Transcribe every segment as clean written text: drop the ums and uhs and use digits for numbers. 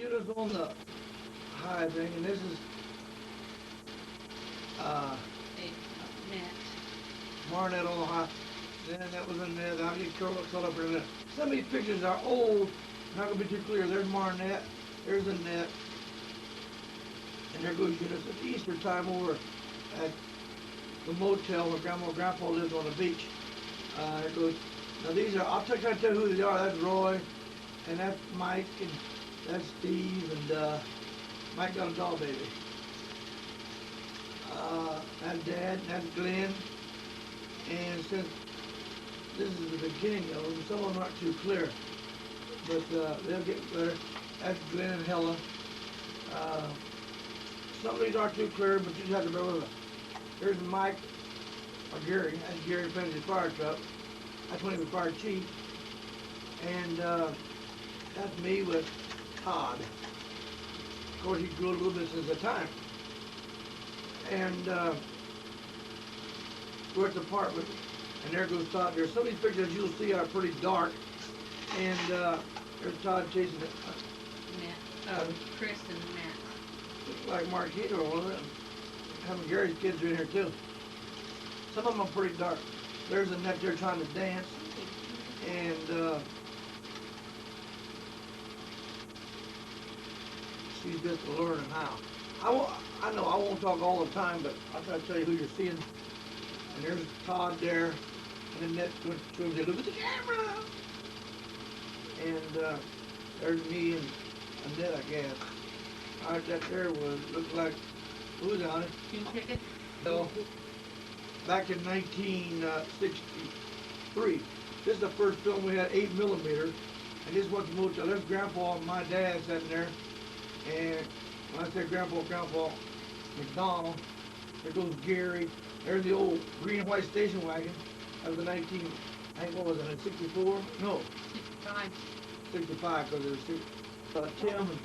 units on the high thing, and this is uh, A net. Marnet on the high. Then that was in there. I'll get caught up in there. Some of these pictures are old, not gonna be too clear. There's Marnet, there's a net, and there goes units at Easter time over at the motel where Grandma and Grandpa lived on the beach. There goes. Now these are. I'll try to tell you who they are. That's Roy, and that's Mike, and that's Steve, and Mike got a doll baby. That's Dad, and that's Glenn, and since this is the beginning of them, some of them aren't too clear, but they'll get better. That's Glenn and Helen. Uh, some of these aren't too clear, but you just have to bear with them. Here's Mike, or Gary. That's Gary Penny's fire truck. That's when he was fire chief. And that's me with Todd. Of course, he grew a little bit since the time. And we're at the apartment, and there goes Todd. There's some of these pictures you'll see are pretty dark, and there's Todd chasing it. Matt. Oh, Chris and Matt. Looks like Marquito or one of them. Having Gary's kids are in here too. Some of them are pretty dark. There's a net there trying to dance, and she's just learning how. I know I won't talk all the time, but I'll try to tell you who you're seeing. And there's Todd there, and then that shows you, look at the camera. And there's me and Annette, I guess. All right, that there was looked like who's on it? June ticket. So, back in 1963. This is the first film we had 8mm, and this was the motel. There's Grandpa and my dad sitting there, and when I say Grandpa McDonald, there goes Gary. There's the old green and white station wagon. That was the 19, I think what was it, 64? No, 65. 65, because it was Tim, and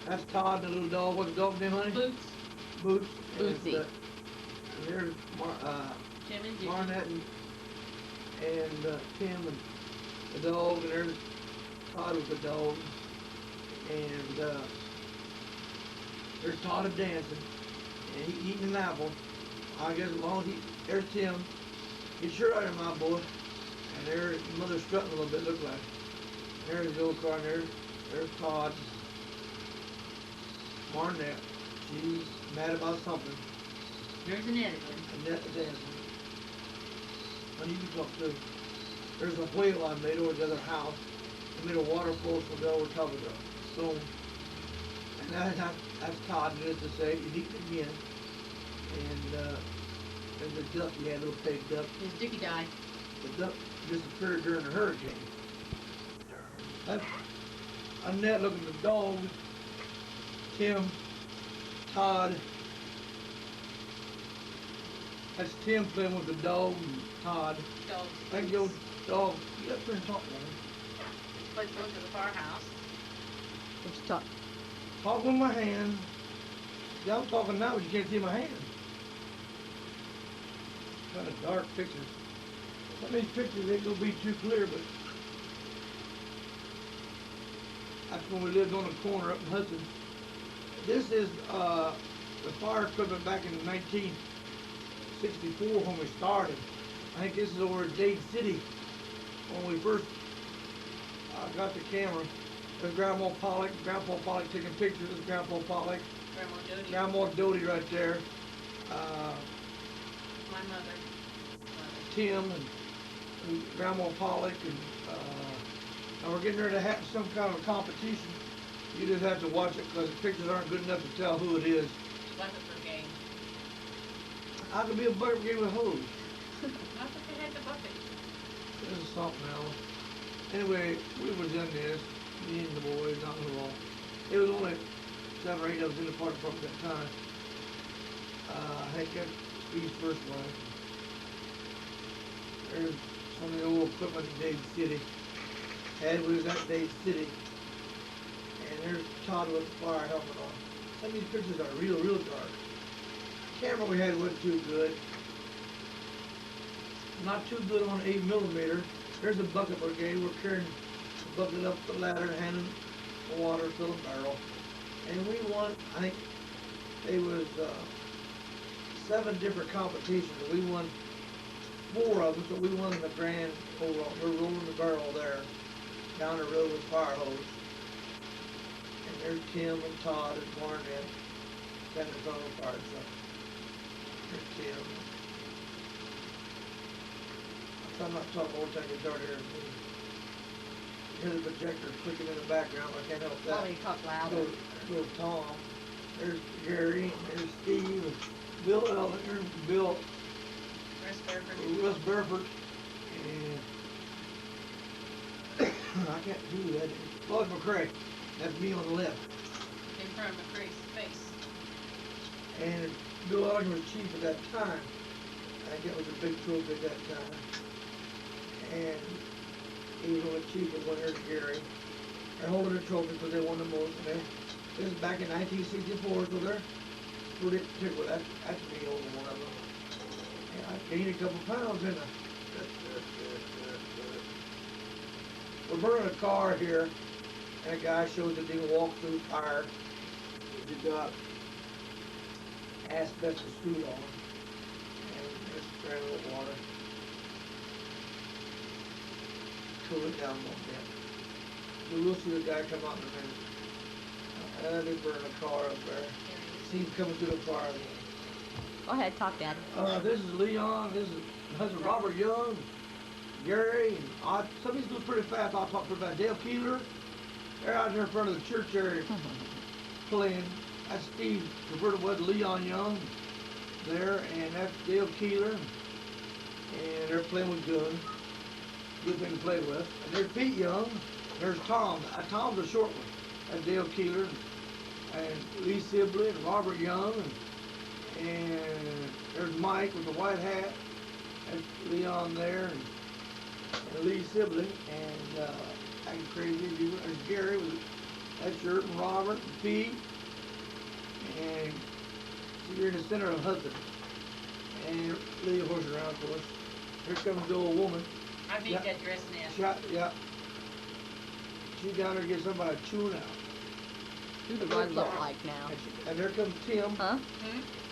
that's Todd, the little dog. What's the dog's name, honey? Boots. Boots. Bootsy. And there's Jim and Jim. Barnett and Tim and the dog, and there's Todd with the dog, and there's Todd dancing, and he eating an apple. I guess as long as there's Tim, get your shirt out of my boy, and there's mother strutting a little bit, look like. There's the old car, and there's Todd. Barnett, she's mad about something. There's an editor. Annette dancing. When you talk to, there's a whale I made over the other house. I made a waterfall from the over top of the stone. And that's Todd, needless to say, he eaten again. And there's a duck, he had a little fake duck. His dookie died. The duck disappeared during the hurricane. That's Annette looking at the dog. Tim, Todd. That's Tim playing with the dog and Todd. Dog. Thank you, dog. Get up here and talk, man. Let's go to the firehouse. Let's talk. Talk with my hand. Yeah, I'm talking now, but you can't see my hand. Kind of dark pictures. Some of these pictures ain't gonna be too clear, but that's when we lived on the corner up in Hudson. This is the fire equipment back in 1964 when we started. I think this is over at Dade City when we first got the camera. There's Grandma Pollock, Grandpa Pollock taking pictures. There's Grandpa Pollock. Grandma Dodie. Grandma Dodie right there. My mother. Tim and Grandma Pollock, and we're getting ready to have some kind of a competition. You just have to watch it because the pictures aren't good enough to tell who it is. Bucket brigade. I could be a bucket brigade with hose. I thought they had the bucket. This is something else. Anyway, we was in this, me and the boys, not who all. It was only 7 or 8 of us in the park at that time. I think that's Steve's first wife. There's some of the old equipment in Dade City. Had was at Dade City. And there's Todd with the fire helmet on. Some of these pictures are real dark. The camera we had wasn't too good. Not too good on 8mm. There's a bucket brigade. We're carrying the bucket up the ladder, handing of water, fill a barrel, and we won. I think it was 7 different competitions. We won 4 of them, so we won the grand overall. We're rolling the barrel there down the road with fire hose. And there's Tim and Todd and Barnett standing in front of the fire truck. There's Tim. I'm not talking all the time, it's hard to hear me. You hear the projector clicking in the background, I can't help that. Oh, you talk louder. There's Tom. There's Gary, there's Steve, and Bill Ellinger, Bill Russ Burford, and I can't do that. Floyd McCray, that's me on the left. In front of McCrae's face. And Bill Ellinger was chief at that time. I think it was a big trophy at that time. And he was the chief of Winter Gary. They're holding a trophy because they won the most. And this is back in 1964, so they're pretty particular. That's me holding one of them. And I gained a couple pounds in it. We're burning a car here, and a guy shows that he can walk through fire. He got asbestos suit on, and just spraying a little water. Cool it down a little bit. So we'll see the guy come out in a minute. They burn a car up there. See him coming through the fire. Go ahead, talk, Dad. This is Leon. This is Robert Young, Gary. And some of these go pretty fast. I'll talk about Dale Keeler. They're out there in front of the church area playing. That's Steve converted with Leon Young there, and that's Dale Keeler. And they're playing with guns. Good thing to play with. And there's Pete Young. There's Tom. Tom's a short one. That's Dale Keeler. And Lee Sibley and Robert Young. And there's Mike with the white hat. That's Leon there. And Lee Sibley. And acting crazy. There's Gary with that shirt. And Robert and Pete. And so you're in the center of Hudson. And lead a horse around for us. Here comes the old woman. I made that dress nasty. Yeah. She down there to get somebody chewing out. Who do I look like now? And there comes Tim. Huh?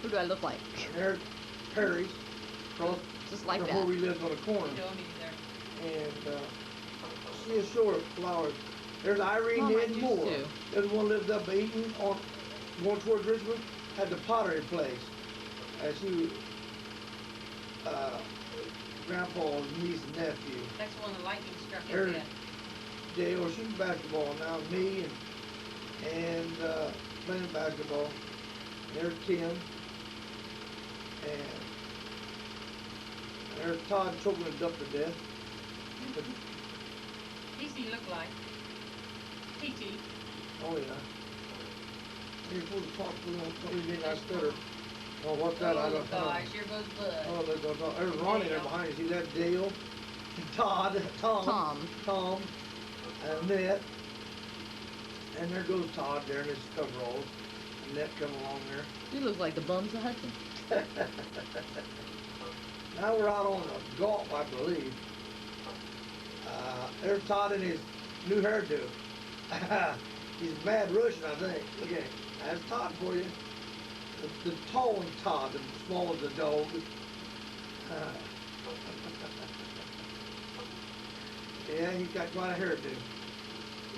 Who do I look like? And there's Perry's. Just like before that. we lived on the corner. You told me there. And she is short of flowers. There's Irene Mom, I Ned used Moore. to. There's one lived up Eaton on going towards Richmond. Had the pottery place. And she was Grandpa's niece and nephew. That's when the lightning struck his There's head. Dale, she's basketball now. Me and playing basketball. There's Tim. And there's Todd choking a duck to death. TC looked like. TT. Oh yeah. You're supposed to talk to them. Somebody I stutter. Oh, what's that? I Oh don't know. gosh, here goes Bud. Oh, they're going to talk. There's Ronnie there behind you. See that? Dale, Todd, Tom, and Ned. And there goes Todd there in his coveralls. And Ned come along there. You look like the bums of Hudson. Now we're out on a golf, I believe. There's Todd in his new hairdo. He's mad Russian, I think. Look at him. That's Todd for you. The tall one Todd, the small one's the dog. Yeah, he's got quite a hairdo.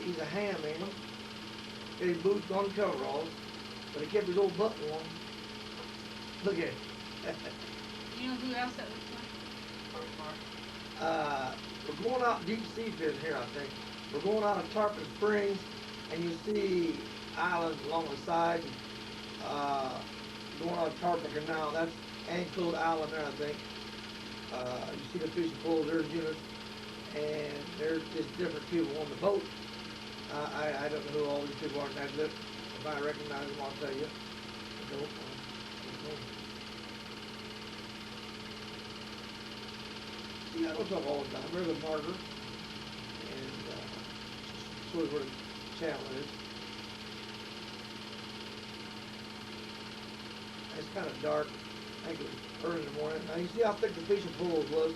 He's a ham, ain't he? Got his boots on and coveralls, but he kept his old button on. Look at him. You know who else that looks like? We're going out deep sea fishing here, I think. We're going out of Tarpon Springs, and you see islands along the side. Going out of Tarpon Canal, that's Anclote Island there, I think. You see the fishing poles, there's Eunice, and there's just different people on the boat. I don't know who all these people are. If I recognize them, I'll tell you. See, I don't talk all the time. There's a marker, and sort of where the channel is. It's kind of dark. I think it was early in the morning. Now you see how thick the fishing poles was.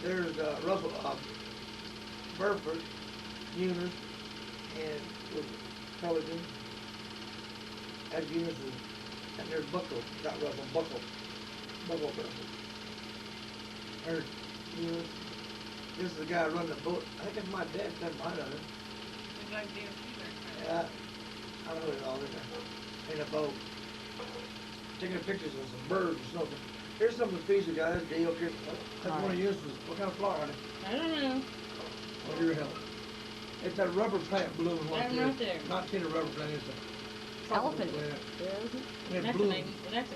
There's Russell Burford, Eunice, and Pelican. That's Guinness's. And there's Buckle, not Russell, Buckle. Buckle Russell. There's, you know, this is the guy running the boat. I think it's my dad that might have it. Looks like they're shooting. Yeah. I don't know what it all in there. In a boat. Taking pictures of some birds or something. Here's some of the fish, guys. Dale, that's one of yours. What kind of flower are they? I don't know. Oh, your help. It's that rubber plant blooming That there. right there. Not tin rubber plant, it's a tropical Elephant. plant. Yeah, is it? And it That's blooms. that's a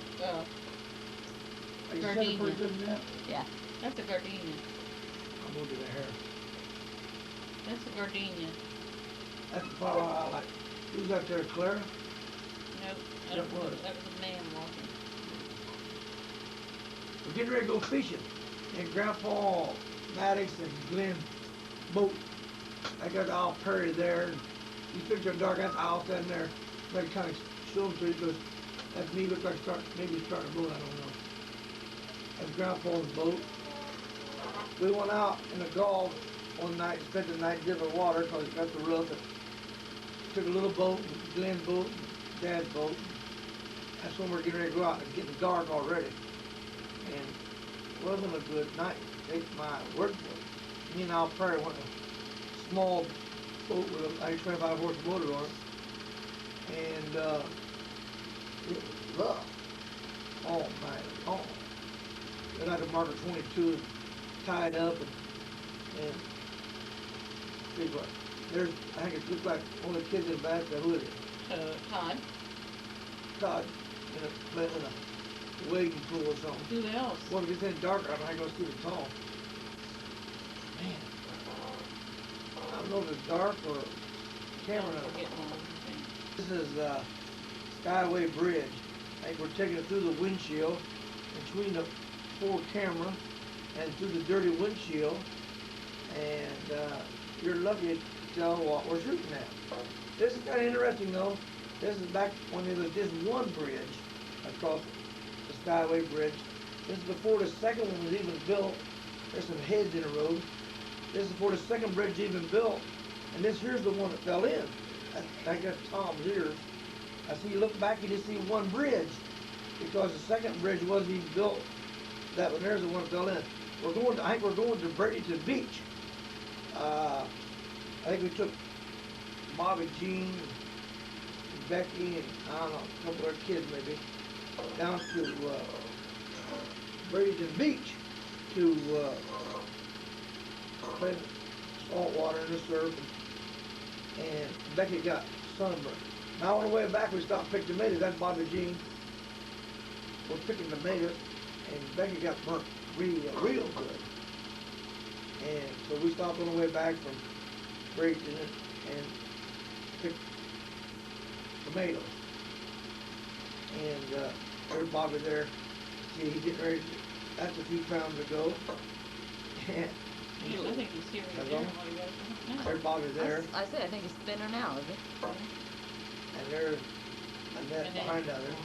Are you gardenia. setting pretty good in that? Yeah. that's a gardenia. I'm gonna do the hair. That's a gardenia. That's the flower I like. Who's that there, Claire? Nope. That was. That was a man walking. We're getting ready to go fishing. And Grandpa Maddox and Glenn boat. I got Al Perry there. You picture a dark house down there. But kind of show them to you because that's me. Looks like maybe starting a boat. I don't know. That's Grandpa's boat. We went out in the Gulf one night, spent the night in different water because it got the rough. And took a little boat, Glenn's boat, Dad's boat. That's when we're getting ready to go out. It's getting dark already. And it wasn't a good night. Take my word for it. Me and Al Perry went in a small boat with a 25 horse motor on it. And it was rough. Oh man, oh. They got the marker 22 tied up and see what? There's, I think it looks like one of the kids in the back. Who is it? Todd. Todd in a wading pool or something. Who else? Well, if it's any darker, I might go see the tall. Man, I don't know if it's dark or camera. This is Skyway Bridge. I think we're taking it through the windshield, between the forward camera and through the dirty windshield. And you're lucky to tell what we're shooting at. This is kind of interesting though. This is back when there was just one bridge across the Skyway Bridge. This is before the second one was even built. There's some heads in the road. This is before the second bridge even built. And this here's the one that fell in. I got Tom's ears. I see you look back, you just see one bridge because the second bridge wasn't even built. That one there's the one that fell in. I think we're going to Bradenton Beach. I think we took Bobby Jean and Becky and I don't know, a couple of kids maybe down to Bradenton Beach to play salt water in the surf. And Becky got sunburned. Now on the way back we stopped and picked tomatoes. That's Bobby Jean. We're picking tomatoes and Becky got burnt real good. And so we stopped on the way back from Bradenton and picked tomatoes. And there's Bobby there. See, he's getting ready. That's a few pounds ago. And I think he's here. there's Bobby there. I said I think it's thinner now, is it? And there's Annette behind other.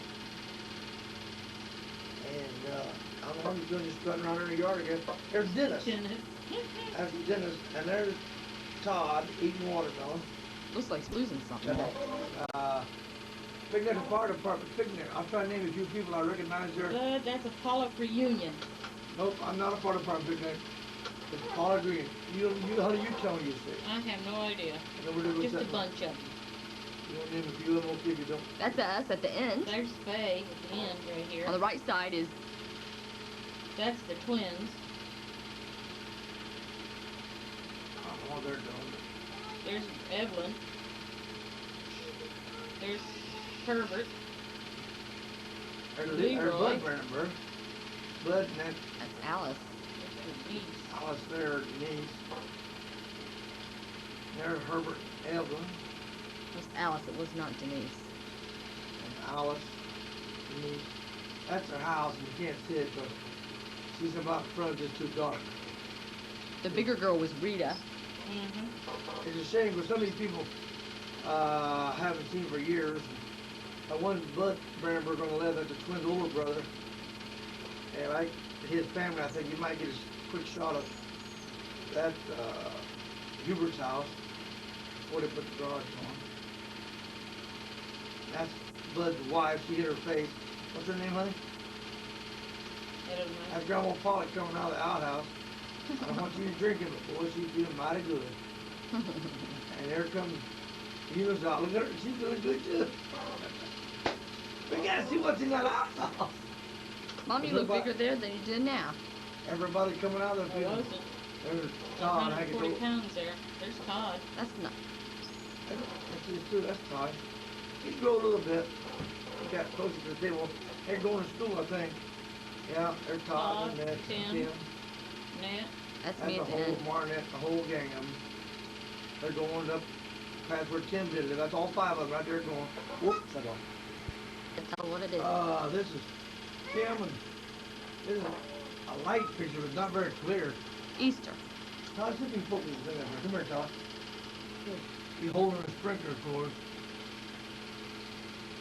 And I don't know what he's doing, just strutting around in the yard again. There's Dennis. That's Dennis. And there's Todd eating watermelon. Looks like he's losing something. Picnic at the fire department picnic. I'm trying to name a few people I recognize there. That's a Pollock reunion. Nope, I'm not a fire department picnic. It's Paula Green. How do you tell me you say? I have no idea. Just a bunch of them. You want to name a few of them? Okay, if you don't. That's us at the end. There's Faye at the end right here. On the right side is... That's the twins. I don't know what they're doing. There's Evelyn. There's Herbert. There's Bud Brandenburg. Bud and that. That's Alice. Alice there, Denise. There's Herbert, Evelyn. It was Alice, it was not Denise. And Alice, Denise. That's her house, and you can't see it because she's about in front, just too dark. The bigger girl was Rita. It's a shame because some of these people haven't seen for years. One Bud Brandenburg on the left, that's the twins' older brother. And like his family, I think you might get a quick shot of that Hubert's house before they put the garage on. That's Bud's wife. She hit her face. What's her name, honey? I don't know. That's Grandma Polly coming out of the outhouse. I don't want you to drink it, but boy, she's doing mighty good. And there comes Eula's out. Look at her. She's doing good too. We gotta see what's in that outhouse. Mom, you look bigger there than you did now. Everybody coming out of the I field. wasn't. There's Todd. I can 140 go. pounds there. There's Todd. That's not. That's his too. That's Todd. He grew a little bit. He got closer to the table. They're going to school, I think. Yeah, they're Todd and Ned, Tim. Tim. Nat. That's That's me the at the whole end. Marnette, the whole gang of them. They're going up past where Tim did it. That's all 5 of them right there going. Whoops, I don't. Tell what it is. This is Tim, and this is a light picture, but it's not very clear. Easter. Todd, see if you can focus this thing up here. Come here, Todd. He's holding a sprinkler for us.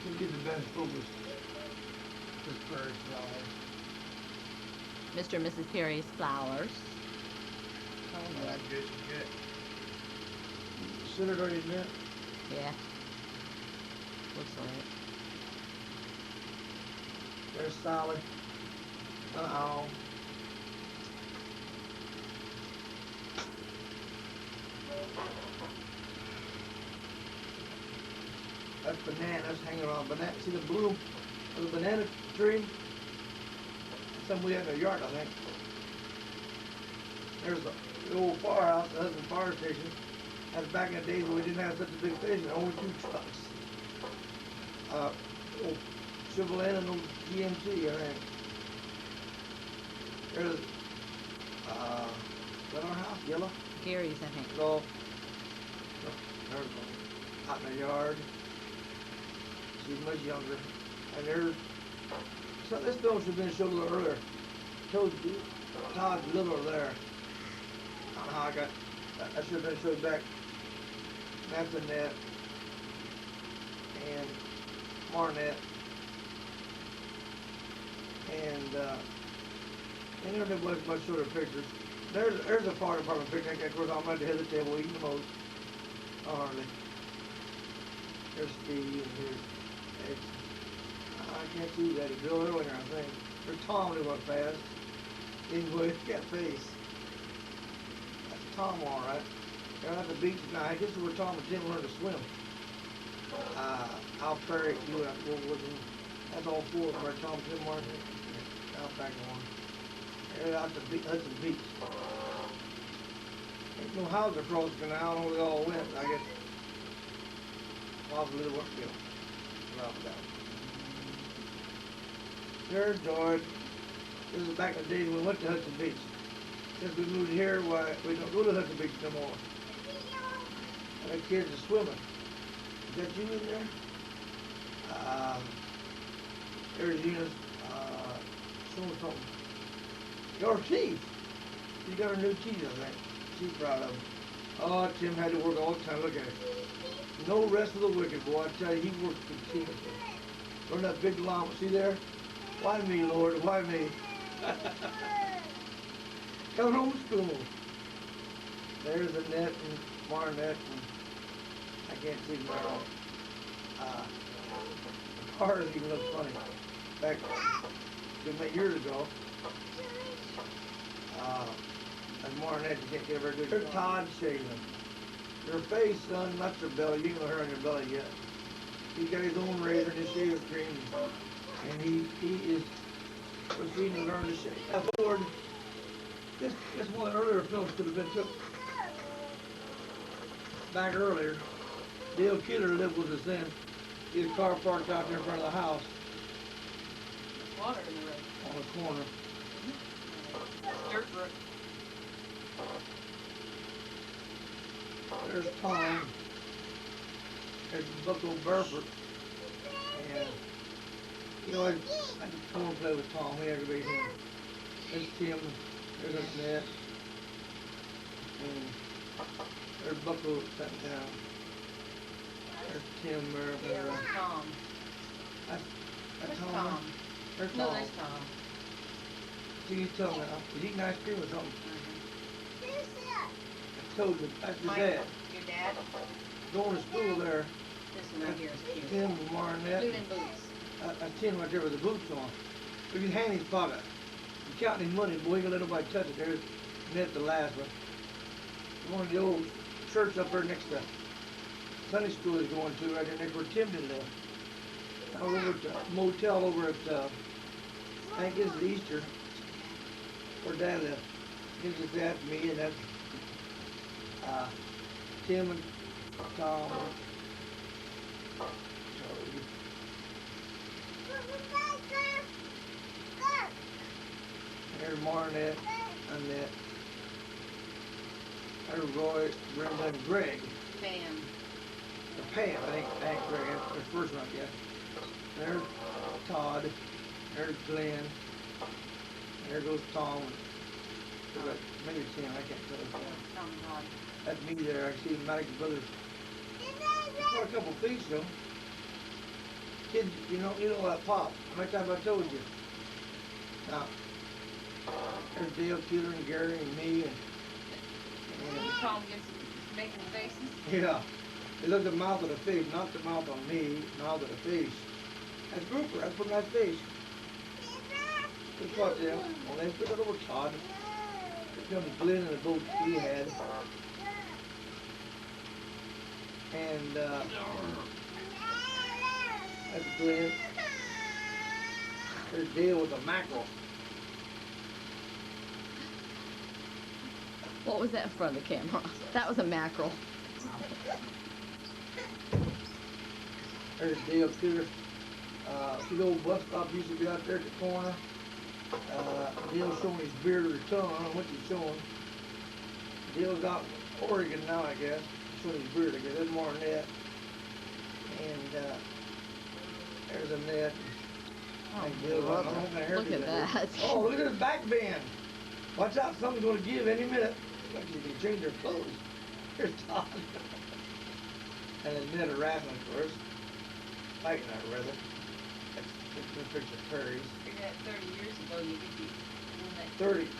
He'll get the best focus. This bird's flowers. Mr. and Mrs. Perry's flowers. Oh, that's good, good. Considered already met? Yeah. Looks like it. There's Sally. Uh-oh. That's bananas hanging around. Banana. See the bloom of the banana tree? That's something we had in our yard, I think. There's the old firehouse, the Hudson Fire Station. That's back in the days when we didn't have such a big station, only 2 trucks. Old Chevrolet and old GMC, I think. There's, is that our house? Yellow? Gary's, I think. So, there's one out in the yard. She's much younger. And there's, so this film should have been showed a little earlier. Told Todd's little there. I don't know how I got, I should have been showed back. That's Annette. And Marnette. And there was much shorter pictures. There's a fire department picnic. Of course, I'm at the head of the table eating the most. Oh, hardly. There's Steve and here's Ed. I can't see that. He drilled earlier, I think. There's Tom who went fast. Anyway, he got face. That's Tom, all right. They're at the beach tonight. This is where Tom and Tim learned to swim. Al Perry, you and I with them. That's all 4 of them. Tom, Tim, Martin, Al back on. They're out to Hudson Beach. Ain't no house across the canal, and they all went. I guess possibly they weren't built. Without a doubt. There's George. This is back in the days when we went to Hudson Beach. Since we moved here, why we don't go to Hudson Beach no more. And the kids are swimming. Is that you in there? There's Eunice. Showing something. Your teeth. You got her new teeth, I think. She's proud of them. Oh, Tim had to work all the time. Look at it. No rest of the wicked, boy. I tell you, he worked continuously. Learn that big llama. See there? Why me, Lord? Why me? Coming home from school. There's Annette and Marnette and I can't see them all. The car doesn't even look funny. In fact, years ago, and Marnette, you can't get very good. There's Todd shaving. Your face, son, that's your belly. You ain't no hair on your belly yet. He's got his own razor and his shaving cream. And he is proceeding to learn to shave. Now, Ford, this one of the earlier films could have been took back earlier. Dale Kidder lived with us then. He had a car parked out there in front of the house. Water in the road. On the corner. Dirt road. There's Tom. There's Bucko Burford. And, you know, I just come and play with Tom. He aggravates him. There's Tim. There's Annette. And there's Bucko sitting down. There's Tim there. Yeah, that's Tom. That's That's Tom. Tom. There's No, Tom. that's Tom. See, you tell me now. He's eating ice cream or something. I told you, that's his Michael, dad. your dad? Going to school there. This one right here is cute. Tim, Marnette. Blue and boots. That's Tim right there with the boots on. Look at hand in his pocket. He's counting his money, boy, he ain't gonna let nobody touch it. There's Ned the last one. One of the old church up there next to Sunday school is going to, right there next where Tim did live. I was over at the motel over at, I think this is Easter, where Dad lived. This is that, me, and that's Tim and Tom. There's Marnette, Annette. There's Roy, Brenda, and Greg. Pam. Or Pam, I think Greg, that's the first one, I guess. There's Todd. There's Glenn. There goes Tom. Maybe Tim, I can't tell. Tom and Todd. That's me there. I see Mike's brothers. For a couple feet, though. Kids, you know that pop. How many times I told you? Now, there's Dale, Keeler, and Gary, and me, and Tom gets making faces. yeah. They look at the mouth of the fish, not the mouth on me, mouth of the fish. That's grouper. That's putting that fish. That's what them. Well, they put it over Todd. Here comes Glenn in the boat he had. And that's Glenn. There's Dale with the mackerel. What was that in front of the camera? That was a mackerel. There's Dale Tudor. See the old bus stop used to be out there at the corner. Dale's showing his beard or his tongue. I don't know what he's showing. Dale's out in Oregon now, I guess. Showing his beard, I guess. There's Marnette. And there's Annette. Look at that. Oh, look at his back bend. Watch out, something's going to give any minute. Like you can change their clothes. Here's Todd. And then Ned harassing, of course. Fighting that, rather. That's the picture of Perry's. Figure that 30 years ago you could be doing that. 30 years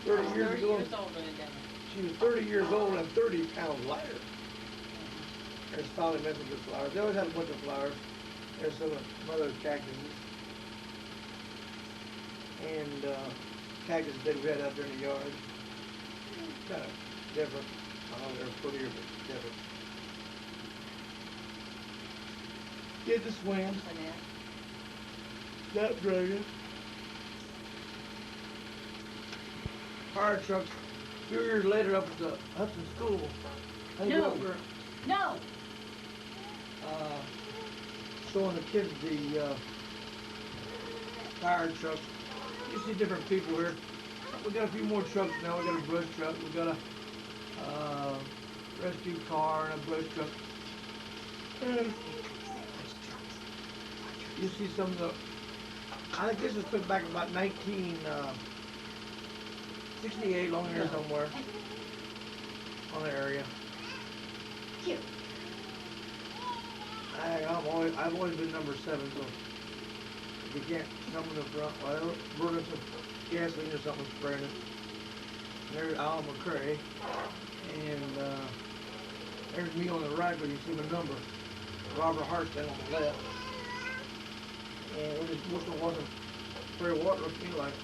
30 ago. years old when it done. She was 30 years old and 30 pounds lighter. There's Polly Messenger flowers. They always have a bunch of flowers. There's some of Mother's cactuses. And cactus that we had out there in the yard. Kind of different. I know they're prettier, but different. Get the swim. That dragon. Fire trucks. A few years later up at the Hudson School. No. No. Showing the kids the fire trucks. You see different people here. We got a few more trucks now. We got a brush truck. We got a rescue car and a brush truck. And you see some of the. I think this was put back about 1968, along here somewhere on the area. Cute. I've always been number 7, so if you can't come in the front, well, burning some gasoline or something, spraying it. There's Al McCrae, and there's me on the right, but you see my number. Robert Hartstein on the left. And when this whistle wasn't very water, looked to me like.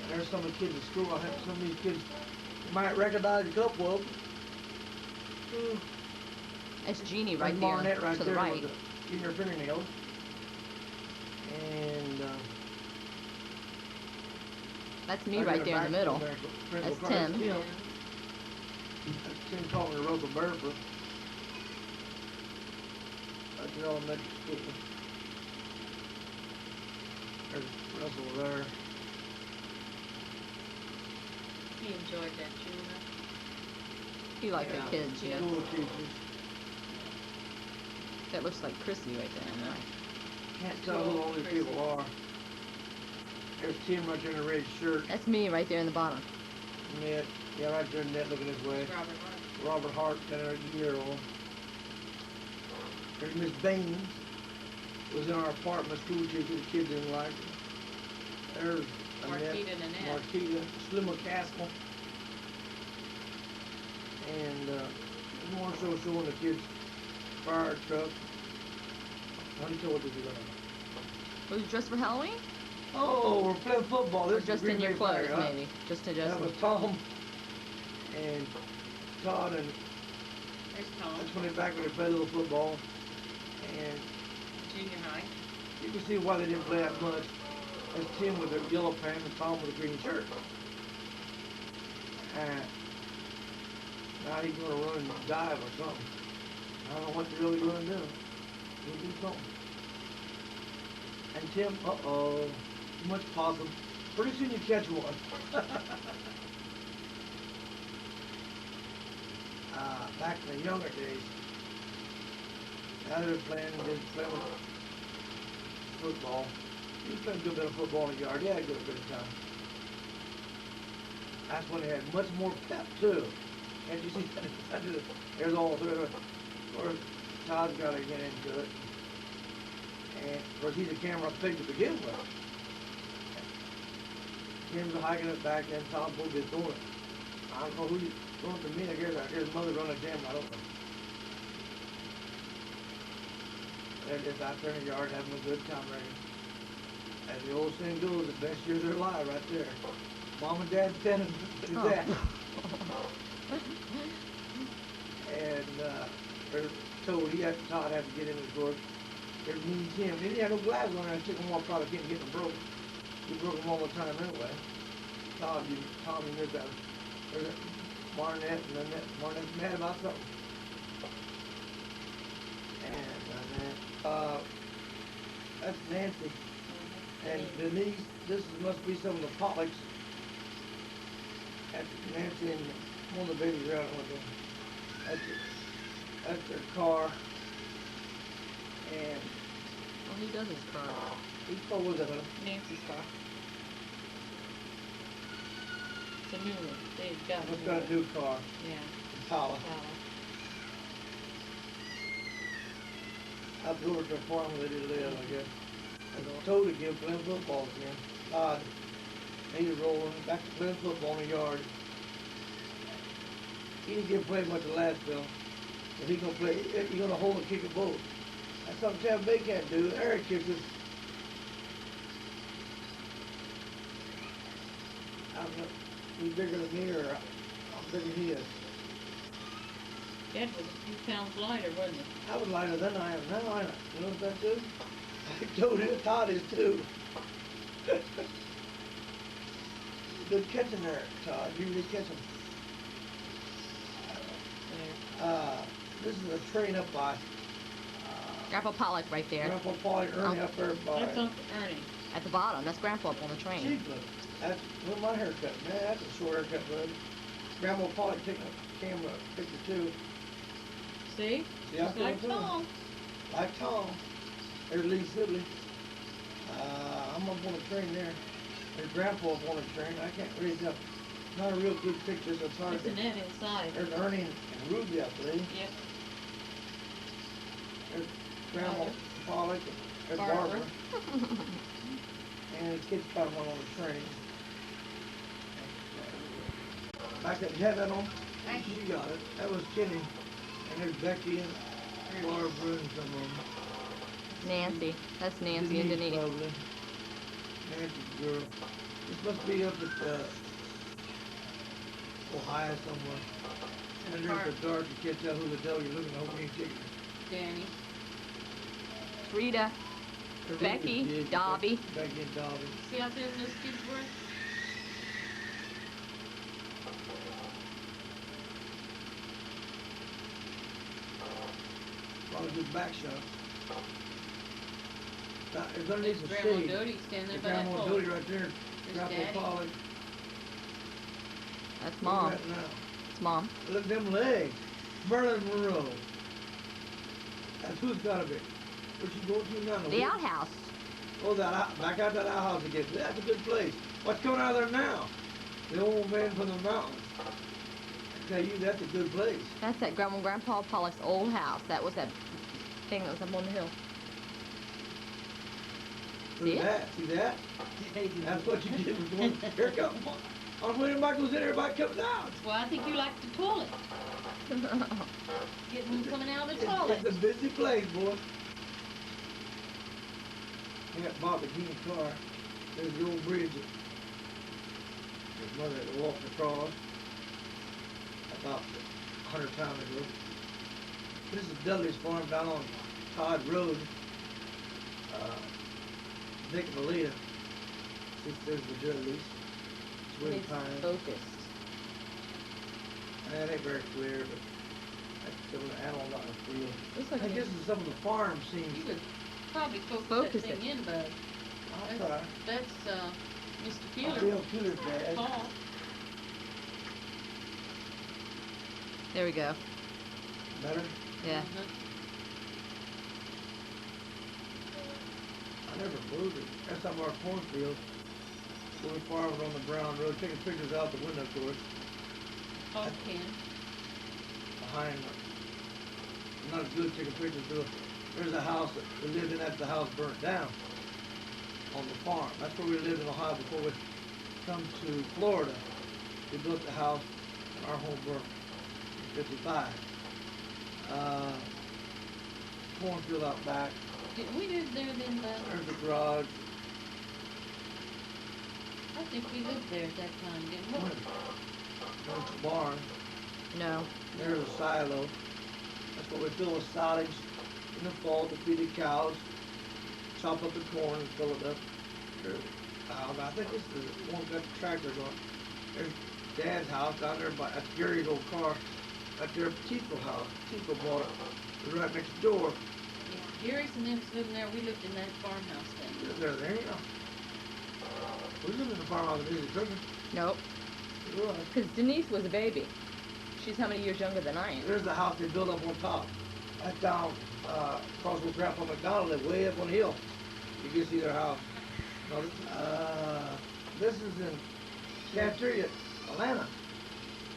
And there's some of the kids at school. I think some of these kids, you might recognize a couple of them. It's Jeannie right There's there Marnette right to the there right. with the her fingernails. And That's me right there in the middle. That's Tim. That's Tim calling the Rosa Barefoot. That's an elementary school. There's Russell there. He enjoyed that tuna. He liked the kids, yeah. School teachers. That looks like Chrissy right there on the right. Can't tell who all these people are. There's Tim right there in a red shirt. That's me right there in the bottom. Ned. Yeah, right there, Ned looking this way. Robert Hart, kind of a year old. There's Miss Baines. Was in our apartment, school teacher, the kids didn't like her. There's Marquita and Annette. Marquita, Slim McCaskill. And more so showing the kids fire truck. What he told you to go. Was you dressed for Halloween? Oh, we're playing football. Or This is just Green in your Bay clothes, Packers, huh? maybe? Just to That was just. Tom and Todd, and There's Tom, that's when they back when they played a little football. And junior high. you can see why they didn't play that much. That's Tim with the yellow pants and Tom with the green shirt. And now he's gonna run and dive or something. I don't know what they're really gonna do. He'll do something. And Tim, uh-oh, too much possum. Pretty soon you catch one. Back in the younger days, now they're playing with football. You play a good bit of football in the yard, yeah, a good bit of time. That's when they had much more pep too. Can't you see that? There's all through it. Of course, Todd's got to get into it. And of course, he's a camera pig to begin with. Tim's hiking it back, and Tom will get doing it. I don't know who's going to me. I guess his mother running the camera. I don't know. They're just out there in the yard having a good time, right? As the old saying goes, the best years of their life right there. Mom and Dad tending to that. And they're told Todd had to get in, of course. There's me and Tim. He didn't have no glasses on there. I took them off, probably couldn't get them broken. He broke them all the time anyway. Tom, you knew that. There's Barnett and then Barnett's mad about something. And that's Nancy. And Denise, must be some of the Pollocks. That's Nancy and one of the babies around with them. That's their car. And Well, he does his car. what was it? Nancy's car. It's a new one. They've got I've got a new car. Yeah. Impala. Impala. Up over to the farm where they did live, I guess. I told again, playing football again. Todd, he's rolling back to playing football in the yard. He didn't get played much the last film, but he's gonna play. He's gonna hold and kick a both. That's something Tampa Bay can't do. Eric kicks it. I don't know. He's bigger than me, or I'm bigger than he is. Dad was a few pounds lighter, wasn't he? I was lighter than I am now. I know. You know what that too? I told you, Todd is too. Good catching there, Todd. You really catch him. This is a train up by Grandpa Pollock right there. Grandpa Paul and Ernie up there by That's Uncle Ernie. At the bottom. That's Grandpa up on the train. Chiefland. That's with my haircut, man. That's a short haircut, bud. Grandpa Paul taking a camera picture too. See? See, Just like Tom. Like Tom. There's Lee Sibley. I'm up on the train there. There's Grandpa up on the train. I can't really tell. Not a real good picture, so it's hard There's to. an N inside. There's Ernie and Ruby, I believe. Yep. There's Grandma Pollock. There's Barbara. Barbara. And the kids got one on the train. Back up, you have that on? You got it. That was Kenny. And there's Becky and Barbara and some of them. Nancy. That's Nancy and Denise. Probably. Nancy's girl. This must be up at Ohio somewhere. And there's the dark, you can't tell who the hell you're looking at. Hope you ain't taking it. Danny. Rita. Becky. Dobby. Becky and Dobby. See how thin those kids were? Probably good back shot. There's underneath the Grandma shade. Dodie standing there There's by that Grandma pole. Dodie right there. There's Grandpa Daddy. Pollock. That's Mom. Look at that now. It's Mom. Look at them legs. Marilyn Monroe. That's who's gotta be. Where's she going to now? The outhouse. Oh, back out that outhouse again. That's a good place. What's going on there now? The old man from the mountains. I tell you, that's a good place. That's that Grandma and Grandpa Pollock's old house. That was that thing that was up on the hill. Look See at it? that. See that? That's what you did with one haircut. On William Michael's in, everybody comes out. Well, I think you like the toilet. Getting them coming out of the toilet. It's a busy place, boy. I got Bobby Dean's car. There's the old bridge that his mother had walked across about 100 times ago. This is Dudley's farm down on Todd Road. Nick and Malia. See, there's the Dudleys. Twin It's Pines. focused. That ain't very clear, but that's still an animal not in the field. Looks like I guess it's some of the farm scenes. You could probably focus Focus that thing it. in, bud. I'll try. That's Mr. Oh, Keeler. Bill Keeler's dad. Paul. There we go. Better? Yeah. Mhm. I never moved it. That's some of our cornfield. We're farming on the Brown Road, taking pictures out the window, of course. Paul can. Behind, not good taking pictures, but there's a house that we lived in after the house burnt down on the farm. That's where we lived in Ohio before we come to Florida. We built the house and our home burnt in 55. Cornfield out back. Didn't we live there then, bud? There's the garage. I think we lived there at that time, didn't we? There's the barn. No. There's a silo. That's what we fill with silage in the fall to feed the cows. Chop up the corn and fill it up. There's the house. I think this is the one got the tractors on. There's Dad's house down there by that's Gary's old car. Right there, Tico house. Tico bought it. It was right next door. Yeah. Gary's and them's living there. We lived in that farmhouse then. There, you know. We lived in the farmhouse in Easy Cooking. Nope. It was. Because Denise was a baby. She's how many years younger than I am? There's the house they built up on top. That's down across where Grandpa McDonald lived, way up on the hill. You can see their house. No, this is in Cafeteria, Atlanta.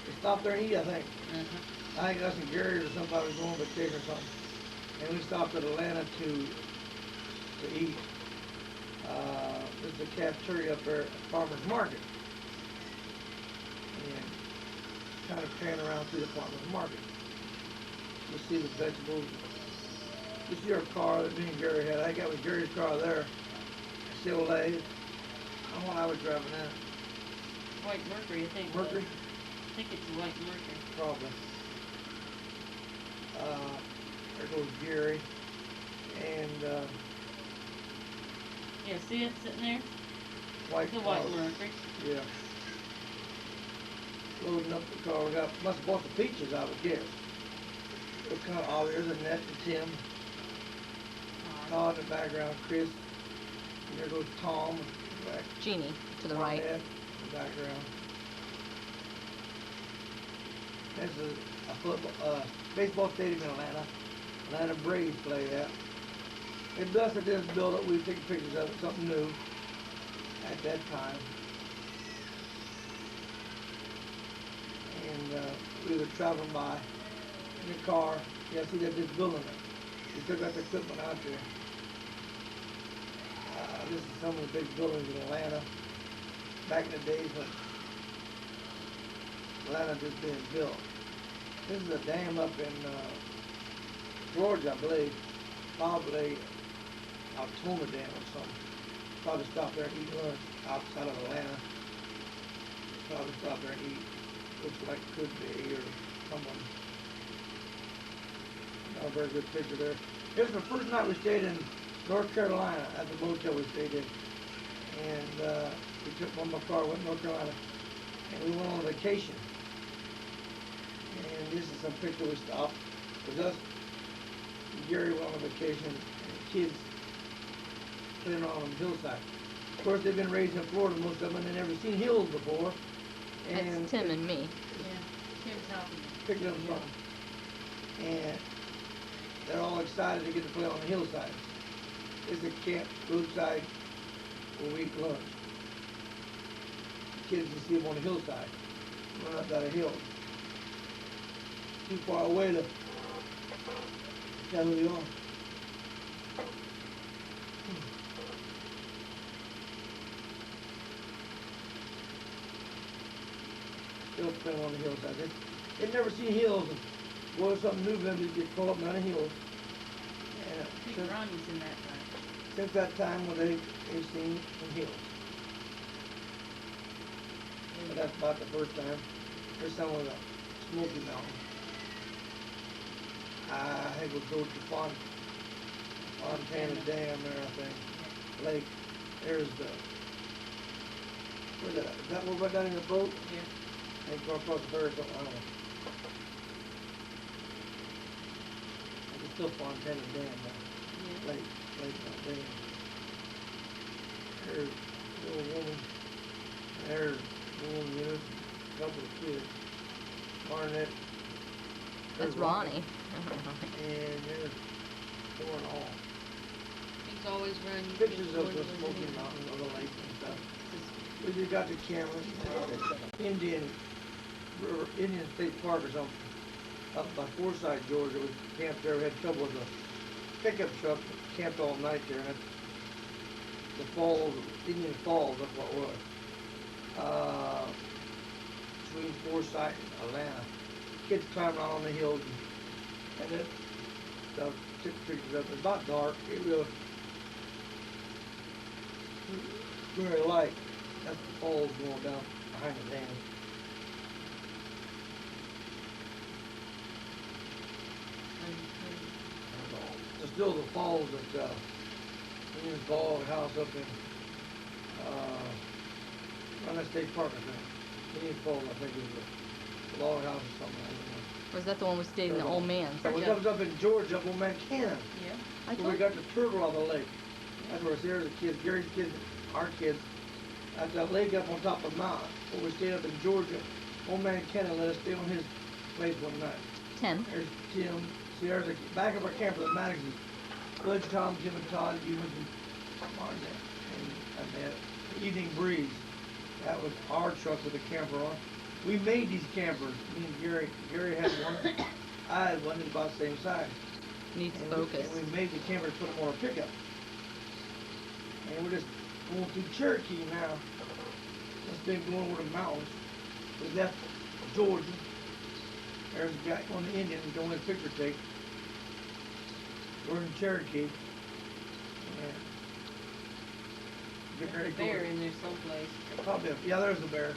They stopped there and eat, I think. Uh-huh. I think us and Gary or somebody was going on vacation or something. And we stopped at Atlanta to eat. There's a cafeteria up there at Farmer's Market. And kind of pan around through the Farmer's Market. You see the vegetables. You see our car that me and Gary had. I think that was Gary's car there. Chevrolet. I don't know what I was driving that. White Mercury, I think. Mercury? I think it's a White Mercury. Probably. There goes Gary. And Yeah, see it sitting there? white It's a White car. Mercury. Yeah. Loading up the car. We must have bought the peaches, I would guess. It's kind of obvious. There's Annette and Tim. Todd in the background. Chris. And there goes Tom. Back. Jeannie to the right. Annette in the background. There's a football, baseball stadium in Atlanta. Atlanta Braves play that. It does at this build up. We were taking pictures of it, something new at that time. And we were traveling by in the car. Yeah, see, they're just building it. We took out the equipment out there. This is some of the big buildings in Atlanta. Back in the days when Atlanta just being built. This is a dam up in Georgia, I believe. Probably Altoona Dam or something. Probably stop there and eat lunch outside of Atlanta. Probably stop there and eat. Looks like it could be, or someone. Not a very good picture there. Here's the first night we stayed in North Carolina at the motel we stayed in. And we took one of my car, went to North Carolina, and we went on vacation. And this is some picture we stopped. It was us and Gary went on vacation, and the kids playing on the hillside. Of course, they've been raised in Florida, most of them, and they've never seen hills before. And That's Tim and me. Yeah, Tim's helping me. picked up something. And they're all excited to get to play on the hillside. It's a camp roadside where we eat lunch. The kids can see them on the hillside, run up that hill. Too far away to tell who they are. still playing on the hillside. They'd never seen hills. Boy, something new for them to get pulled up down the hills. And I think Ronnie's in that time. since that time when they've seen some hills. And that's about the first time. There's some of the Smoky Mountain. I think we'll go to Fontana Dam there, I think. Lake. There's the. Where's that? Is that where we're down in the boat? Yeah. I think go across the ferry or something. I don't know. It's still Fontana Dam now. Yeah. Lake Dam. There's the old woman. There's the woman with a couple of kids. Barnett. That's There's Ronnie. And there's four and all. He's always running. Pictures of the Smoky Mountain, of the lake and stuff. We just got the cameras. Indian State Park or something. Up by Forsyth, Georgia. We camped there. We had trouble with a pickup truck. Camped all night there. And the falls, Indian Falls, that's what it was. Between Forsyth and Atlanta. Kids climbing out on the hills and then stuff, took pictures of it. It's not dark. It was very light. That's the falls going down behind the dam. There's still the falls at Indian Falls house up in Runner State Park, I think. Indian Falls, I think, is the log house or something. I don't know. Or is that the one we stayed in the old man? So we comes up in Georgia, up on Mount Cannon. Yeah. I Where we told got the turtle on the lake. That's where there's the kids, Gary's kids, our kids, at that lake up on top of the mountain. Where we stayed up in Georgia. Old man Cannon let us stay on his place one night. 10. There's Tim. See, there's a back of our camper, the Maddoxes. Bud, Tom, Jim, and Todd, you and Martin, and that evening breeze. That was our truck with the camper on. We made these campers. Me and Gary. Gary had one. I had one that's about the same size. Needs And focus. we made the campers, put them on a pickup. And we're just going through Cherokee now. Just been going over the mountains. We left Georgia. There's a guy on the Indian doing a picture tape. We're in Cherokee. There's a bear in there someplace. Probably, yeah, there's a bear.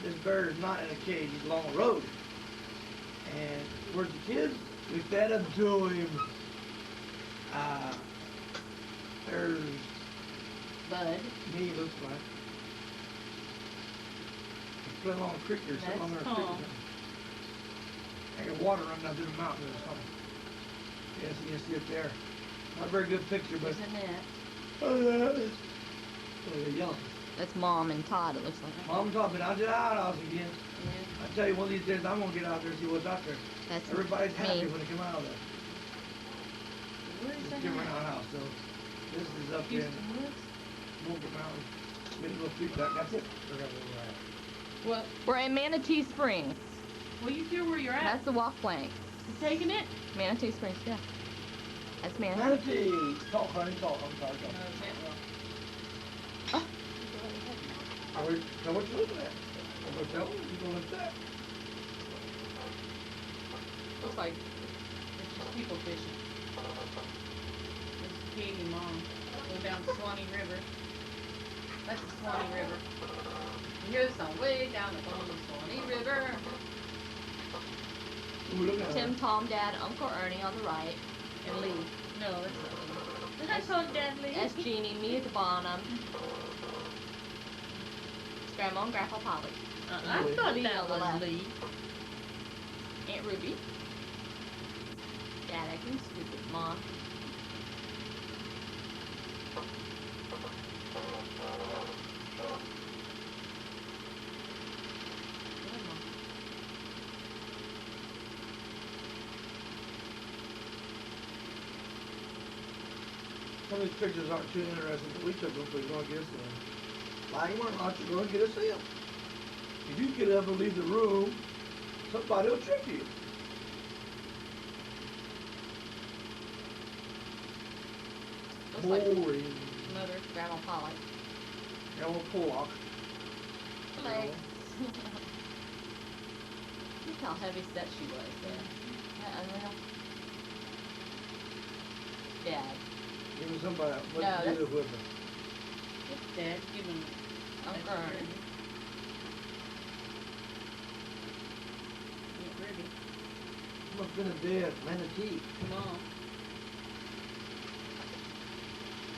This bear is not in a cage, he's along the road. And where's the kids? We fed them to him. There's Bud. me, looks like. He's playing along a creek or something on That's there. Tom. I got water running down through the mountain or something. Yes, you can see it there. Not a very good picture, but. Isn't it? Oh, yeah. Oh, they're young. That's Mom and Todd, it looks like. Mom talking, I'll get out of the house again. Yeah. I tell you, one of these days I'm gonna get out there and see what's out there. That's Everybody's happy me. when they come out of there. Where is Just that? give her an house, so this is up in Houston Woods? Smoky Mountain. Middle of the creek, that's it. We're gonna go right. Well, We're in Manatee Springs. well, you feel where you're at. That's the walk plank. You taking it? Manatee Springs, yeah. That's Manatee. Manatee! Talk, honey, talk. I'm sorry, No, talk. that well. Now what you looking at? I'm gonna tell you, you gonna look at that. Looks like it's just people fishing. This is Katie Mom. Go down the Swanee River. That's the Swanee River. And here's some way down the bottom of the Swanee River. Who we looking at? Tim, Tom, Dad, Uncle Ernie on the right. And Lee. No, that's not Lee. That's on Dad Lee. That's Jeannie, me at the bottom. It's Grandma and Grandpa Polly. I thought Lee that on the was left. Lee. Aunt Ruby. Dad acting stupid. Mom. Some of these pictures aren't too interesting, but we took them, so you're gonna get us in. Like them or not, you're gonna get us in. If you get up and leave the room, somebody will trick you. Looks like Boring. Mother, Grandma Polly. Now we'll pull off. Legs. Look how heavy set she was there. Isn't that unreal? Dad. Even somebody that No, wouldn't do that's- the whipping. It's Dad giving. I'm that's crying. Ruby. Aunt Ruby. Must have been a dead manatee. Mom.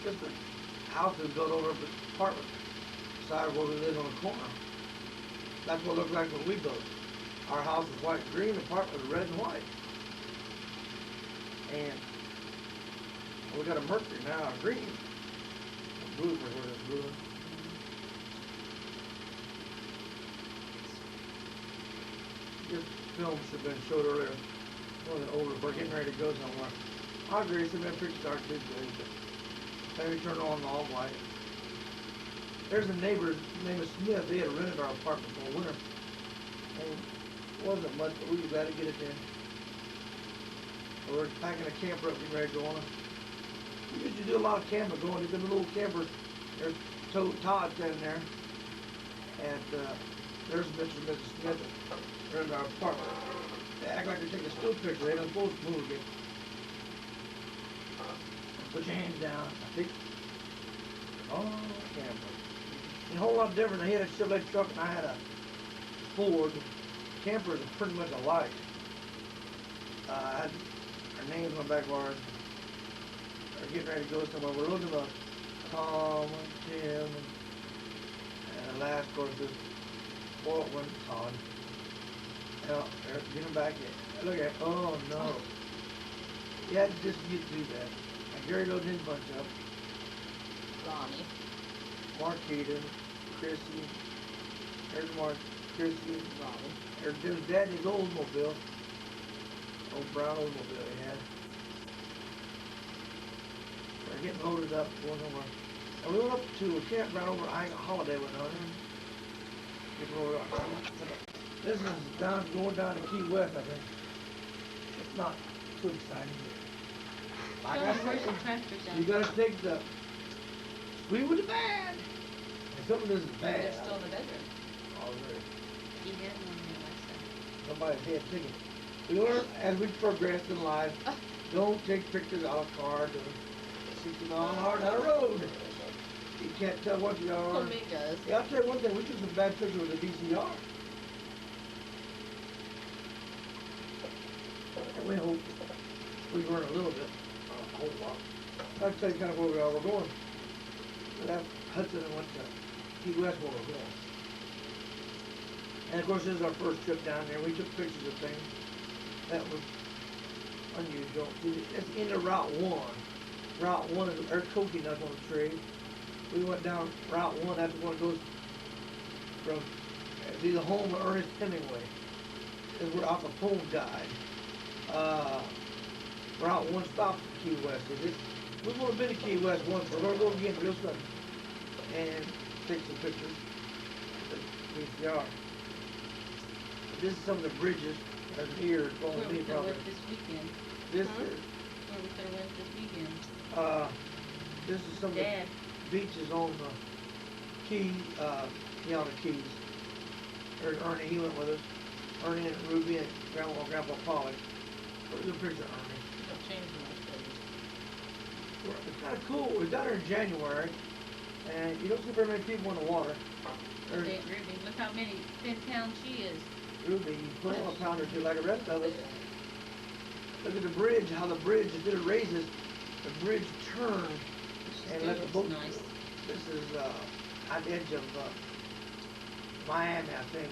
Just the house is built over the apartment side where we live on the corner. That's what it looked like when we built it. Our house was white and green, the apartment was red and white. And we got a mercury now, a green. A blue for where it's blue. This film should have been showed earlier. One of the older, we're getting ready to go somewhere. I agree, some of the pictures aren't too good, but maybe turn on the all white. There's a neighbor named Smith. They had rented our apartment for the winter. And it wasn't much, but we were glad to get it in. We're packing a camper up, getting ready to go on it. We used to do a lot of camper going. There's been a little camper. There's Todd standing there. And there's Mr. and Mrs. Smith that rented our apartment. They act like they're taking a still picture. They don't supposed to move again. Put your hands down. I think. Oh, camper. A whole lot different. He had a Chevrolet truck and I had a Ford. Campers are pretty much alike. I had our names on the back of ours. We're getting ready to go somewhere. We're looking at Tom and Tim and the last, of course, is Baldwin, Todd. Now, they're getting back in. Look at, oh no. You had to just get through that. And Gary loaded his bunch up. Ronnie. Marquita, Chrissy, there's Mark, Chrissy, Ronnie. there's Daddy's Oldsmobile, old brown Oldsmobile he had. They're getting loaded up, going somewhere. And we went up to a campground over at Holiday with us. This is going down to Key West, I think. It's not too exciting. Like I Where's the said, tractor down? you gotta take the sweet with the bad. And some of this is bad. They're still in the bedroom. Already. He had one there last time. Somebody's head ticket. We learn as we progress in life, don't take pictures out of car doing 60 miles an hour down the road. You can't tell what you are. Well, me does. Yeah, I'll tell you one thing, we took some bad pictures with the VCR. And we hope we learn a little bit, a whole lot. I'll tell you kind of where we are. We're going. We left Hudson and went to Key West where we're going. And of course, this is our first trip down there. We took pictures of things that was unusual. See, it's into Route 1. Route 1 is our coconut nuts on the tree. We went down Route 1. That's the one that goes from the home of Ernest Hemingway. This is where Al Capone died. Route 1 stops at Key West. We've only been to Key West once. We're going to go again real soon and take some pictures of the VCR. This is some of the bridges. There's an ear Where going to we be could probably. went this weekend. This Huh? is Where we could have went this weekend. this is some of Dad. the beaches on the Key, the Keys. There's Ernie, he went with us. Ernie and Ruby and Grandpa Polly. Pretty good picture of Ernie. Don't change my schedule. It's kind of cool. We got here in January, and you don't see very many people in the water. There's Aunt Ruby. Look how many 10 pounds she is. Ruby, you put on a pound or two like the rest of us. Look at the bridge, how the bridge, instead of raises, the bridge turns and Still let the looks boat. nice. This is at the edge of Miami, I think,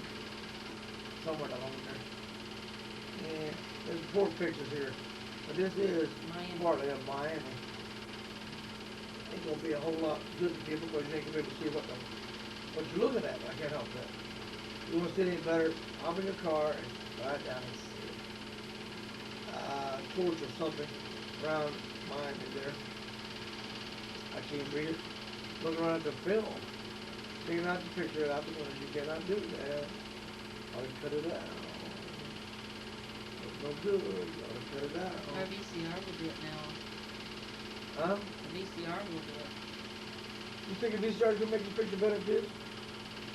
somewhere along there. And there's 4 pictures here, but this is Miami. partly of Miami. Ain't gonna be a whole lot good to people because you ain't gonna be able to see what you're looking at. I can't help that. You want to see any better? Hop in your car and ride down and see torch or something around Miami there. I can't read it. Looking around at the film. Taking out the picture out the window. You cannot do that. I'll cut it out. It's no good. I'll cut it out. Our VCR will do it now. Huh? The VCR will do it. You think a VCR is gonna make the picture better than this?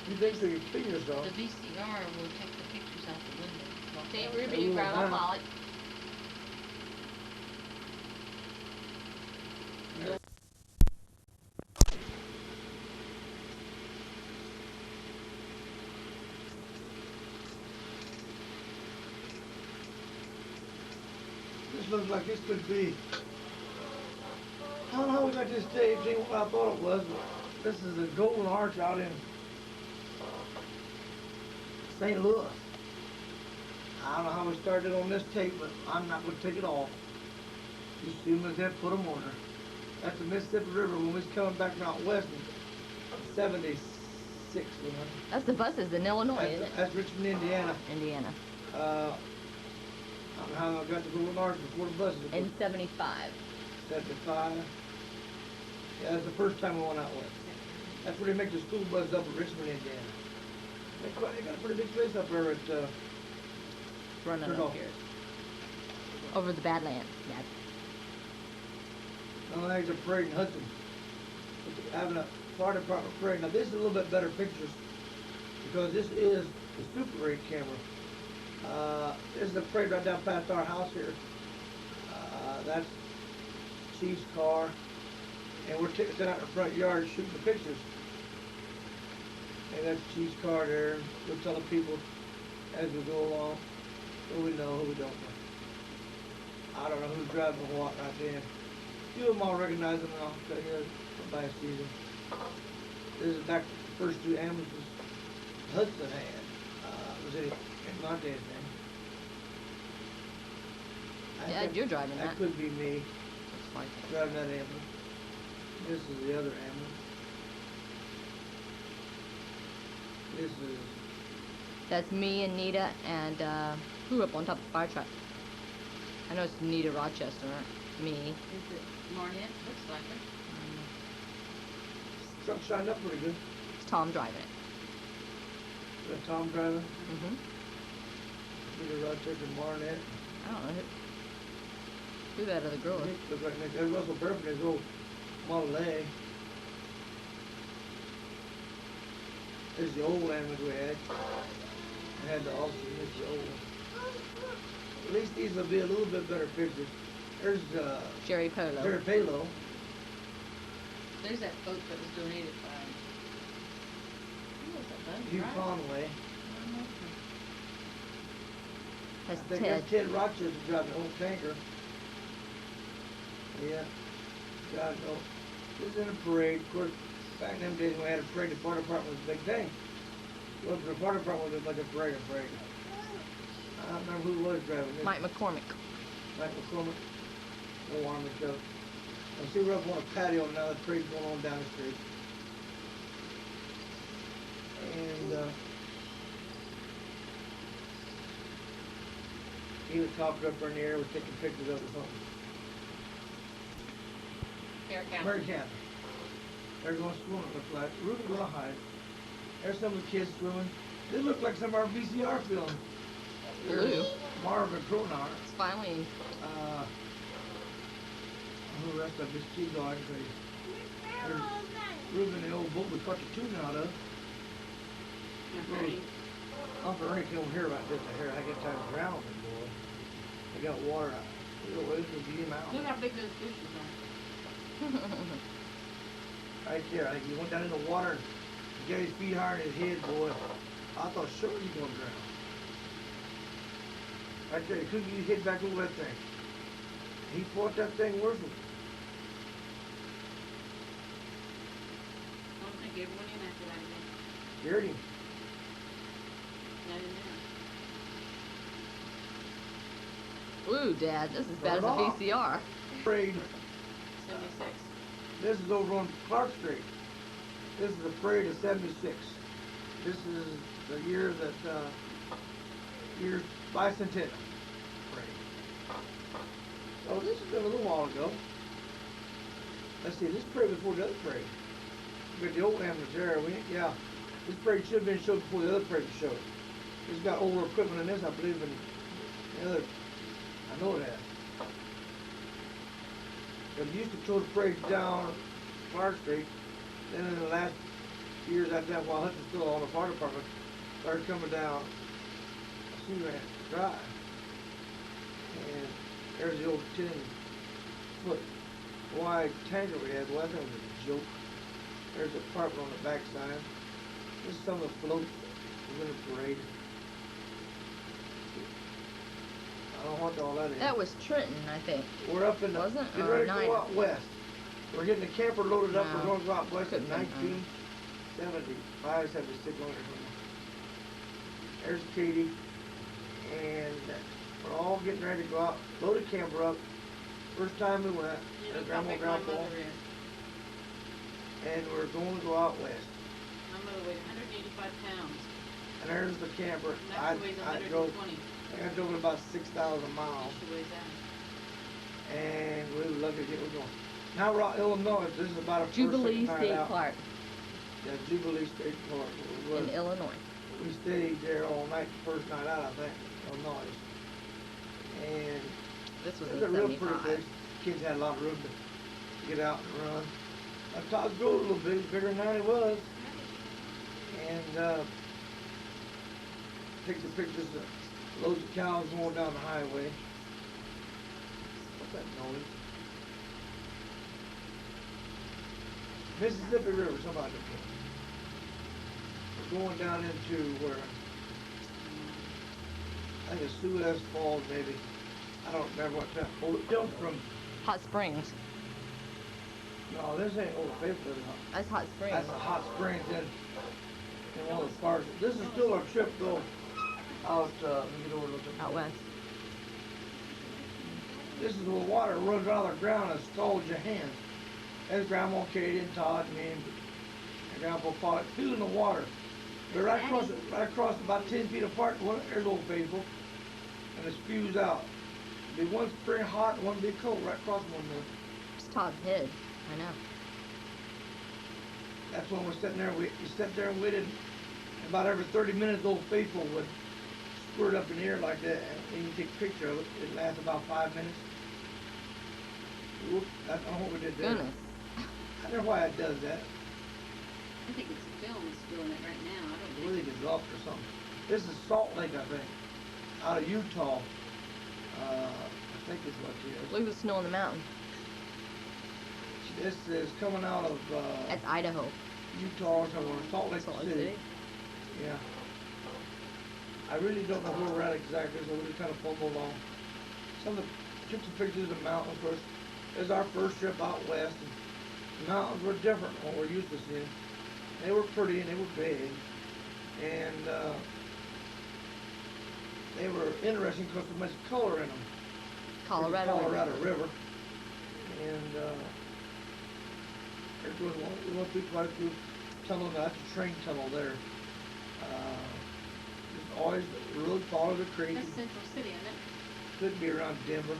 You think so? You're kidding yourself. The VCR will take the pictures out the window St. Ruby, Ooh, Grandma wow. Pollock. This looks like this could be. I don't know how we got this stage. Ain't what I thought it was, but this is a golden arch out in St. Louis. I don't know how we started on this tape, but I'm not going to take it off. Just assume as that put them on there. That's the Mississippi River when we was coming back out west in 76. You know. That's the buses in Illinois, That's, isn't it? that's Richmond, Indiana. Indiana. I don't know how I got to golden arch before the buses. In 75. 75. Yeah, that's the first time we went out west. That's where they make the school bus up in Richmond, Indiana. They got a pretty big place up there at Running Turtle. up here. Over the Badlands. Yeah. No, there's a parade in Hudson. Having a fire department parade. Now this is a little bit better pictures because this is the Super 8 camera. This is a parade right down past our house here. That's Chief's car, and we're sitting out in the front yard shooting the pictures. And that's Chief's car there. We'll tell the people as we go along who we know, who we don't know. I don't know who's driving what right there. Few of them I'll recognize them, and I'll tell you somebody sees them. This is back to the first two ambulances Hudson had. Was it in Monte's name? I Yeah, think you're driving that. That could be me Looks like it. driving that ambulance. This is the other ambulance. This is That's me and Nita and who up on top of the fire truck? I know it's Nita Rochester, me. Is it Marnet? Looks like it. truck shined up pretty good. It's Tom driving it. Got Tom driving. Mm-hmm. Peter Rochester and Barnett. I don't know who that other girl is. Nick looks like Nick. There's Russell Burke in his old Model A. This is the old ambulance we had. I had the officer, this is the old one. At least these will be a little bit better pictures. There's Jerry Polo. Terry Palo. There's that boat that was donated by. Who was that boat? Hugh Right? Conway. That's I think Ted. that's Ted Rochester driving the old tanker. Yeah. God, no. This is in a parade. Of course, back in them days when we had a parade, the fire department was a big thing. Well, the fire department was like a parade. I don't remember who was driving this. Mike McCormick. Mike McCormick. No army show. I see we're up on a patio now. The parade's going on down the street. And he was talking up there in the air, was taking pictures of it or something. Fair Mary County. Catherine. They're going swimming, it looks like. Ruben going to hide. There's some of the kids swimming. This looks like some of our VCR film. Ooh. Marvin Cronar. It's finally. Who the rest of this cheese on? There's Ruben, the old boat we caught the tuna out of. And Bernie. Uncle Ernie came over here about this. Here, I get time to drown them, boy. They got water out. Little ways to beat him out. Look how big those fishes are. Right there. I think he went down in the water and got his feet higher in his head, boy. I thought sure he was going to drown. Right there. He couldn't get his head back over that thing. He fought that thing worse. I don't think everyone in after that again. Scared him. Not in there. Ooh, Dad, this is bad as Turn a it off. VCR. Parade. 76. This is over on Clark Street. This is the parade of 76. This is the year that, year bicentennial parade. So this has been a little while ago. Let's see, this parade before the other parade. We got the old ambulance there. Yeah, this parade should have been showed before the other parade was showed. It's got older equipment in this, I believe, than the other. I know it has. But it used to show the parades down Clark Street. Then in the last years after that, while Hudson's still on the fire department, started coming down. See that? Drive. And there's the old 10-foot wide tanker we had. Well, that was a joke. There's the apartment on the backside. This is some of the floats we're gonna parade. I don't want all that in. That was Trenton, I think. We're up in the, Wasn't it? getting Or ready to Nina? go out west. We're getting the camper loaded up. No. We're going to go out west in Couldn't be, 1975, 76, on it. There's Katie. And we're all getting ready to go out. Load the camper up. First time we went. You There's know how Grandma, big my Grandpa. mother is. And we're going to go out west. My mother weighs 185 pounds. And there's the camper. And that weighs I drove 120. I drove it about 6,000 miles. She weighs that. And we were lucky to get we're going. Now we're out in Illinois. This is about a Jubilee first State night out. Park Yeah, Jubilee State Park. in Illinois. We stayed there all night, the first night out, I think, Illinois. And This was it in was a real pretty 75. place. Kids had a lot of room to get out and run. I Todd grew a little bit, bigger than I was. And take the pictures of loads of cows going down the highway. What's that noise? Mississippi River, somebody. We're going down into where I think it's Suez Falls, maybe. I don't remember what that. Oh, it comes from. Hot Springs. No, this ain't Old Faithful. That's Hot Springs. That's a hot springs in one of the parts. This is still our trip though. Out, let me get over to look at Out west. This is where water runs out of the ground and scalds your hands. There's Grandma Katie and Todd and me and Grandpa Paul feeling the water. But right across about 10 feet apart, there's Old Faithful, and it spews out. The one's pretty hot, and one be cold, right across one there. It's Todd's head. I know. That's when we're sitting there. We sat there and waited. About every 30 minutes, Old Faithful would squirt up in the air like that, and you take a picture of it. It lasts about 5 minutes. Whoop, that's not what we did there. Goodness. I don't know why it does that. I think it's film that's doing it right now. I don't Really think. gets off or something. This is Salt Lake, I think, out of Utah. I think is what it is. Look at the snow on the mountain. This is coming out of That's Idaho. Utah or somewhere. Salt Lake Salt Lake City. City. Yeah. I really don't know where we're at exactly, so we'll just kind of fumble along. Some of the took some pictures of the mountains. Of course, this is our first trip out west. And the mountains were different from what we're used to seeing. They were pretty and they were big, and they were interesting because there was much color in them. Colorado. Colorado River, and there goes one through quite a few tunnel. That's a train tunnel there. Just always the road follow the creek. That's Central City, isn't it? Could be around Denver.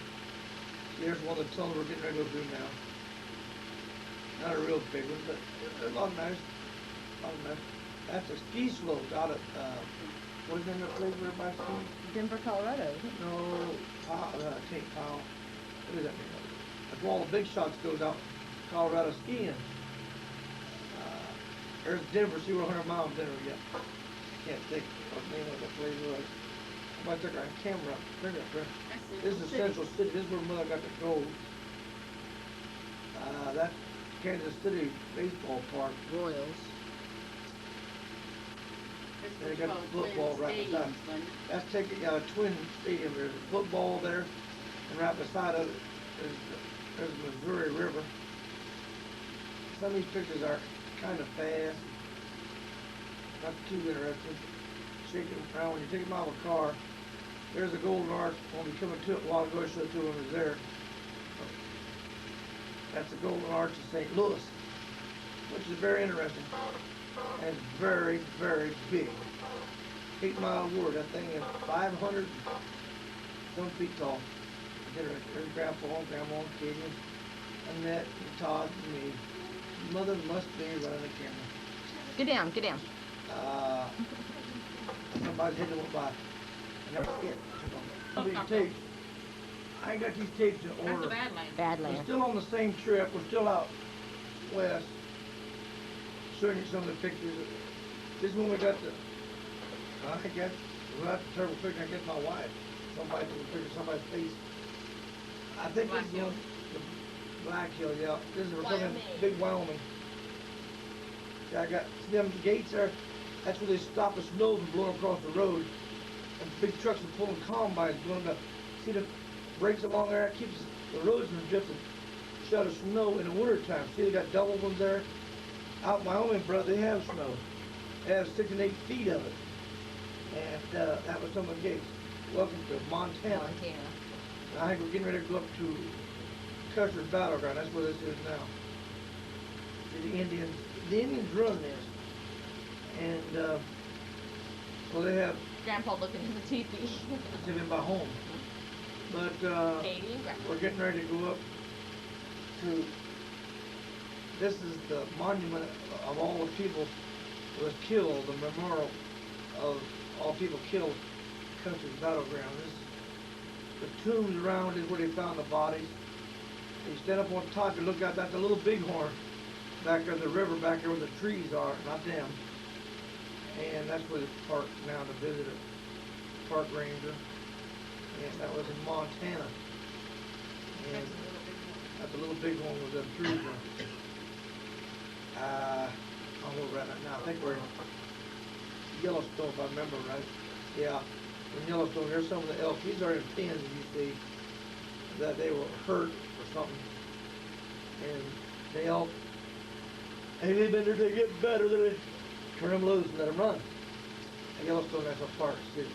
Here's one of the tunnels we're getting ready to go through now. Not a real big one, but a lot of nice. That's a ski slope out at, what is that place where everybody skis? Denver, Colorado. Isn't it? No, St. Powell. What is that name? That's where all the big shots goes out Colorado skiing. There's Denver, see we're 100 miles from Denver yet. Can't think what the name of that place was. I took our camera, bring it up there. That's This is Central City. This is where Mother got the gold. That's Kansas City baseball park. Royals. That's They what got you call football Twin right beside. Stadiums, wasn't it? That's taking a twin stadium. There's a football there, and right beside it there's the Missouri River. Some of these pictures are kind of fast, not too interesting. Shaking around when you take them out of a car. There's the Golden Arch. When we come to it a while ago, I showed it to them. Is there? That's the Golden Arch of St. Louis, which is very interesting and very, very big. 8-mile word. That thing is 500 some feet tall. There's Grandpa, Grandma, Katie, Annette, and Todd, and me. Mother must be running the camera. Get down, get down. Somebody's head went by. I never forget. These tapes. I ain't got these tapes in That's the order. Badlands. We're Badland. still on the same trip. We're still out west. Showing you some of the pictures. This is when we got the, I guess, Well, that's a terrible picture. I guess my wife. Somebody took a picture of somebody's face. I think Black this is Hill. one, the Black Hill, yeah. This is something Wyoming. big Wyoming. Yeah, I got, see them gates there? That's where they stop the snow from blowing across the road. And big trucks are pulling combines, going to, see the brakes along there? It keeps the roads from drifting shut of snow in the wintertime. See, they got double ones there. Out in Wyoming, brother, they have snow. They have 6 and 8 feet of it. And that was some of the gates. Welcome to Montana. Montana. I think we're getting ready to go up to Custer's Battleground. That's where this is now. See, the Indians run this. And well, they have Grandpa looking at the teepee. it's in my home. But Katie and Grandpa. we're getting ready to go up to, this is the monument of all the people who was killed, the memorial of all people killed Custer's Battleground. This, the tombs around is where they found the bodies. You stand up on top, you look out, that's a little bighorn back there in the river, back there where the trees are, not them. And that's where the park now to visit a park ranger. And that was in Montana. And that's a little bighorn with them trees there. I'll go right now. I think we're in Yellowstone, if I remember right. Yeah, in Yellowstone, there's some of the elk. These are in pens, you see, that they were hurt or something. And the elk, and they've been there to get better, then they turn them loose and let them run. In Yellowstone National Park, see.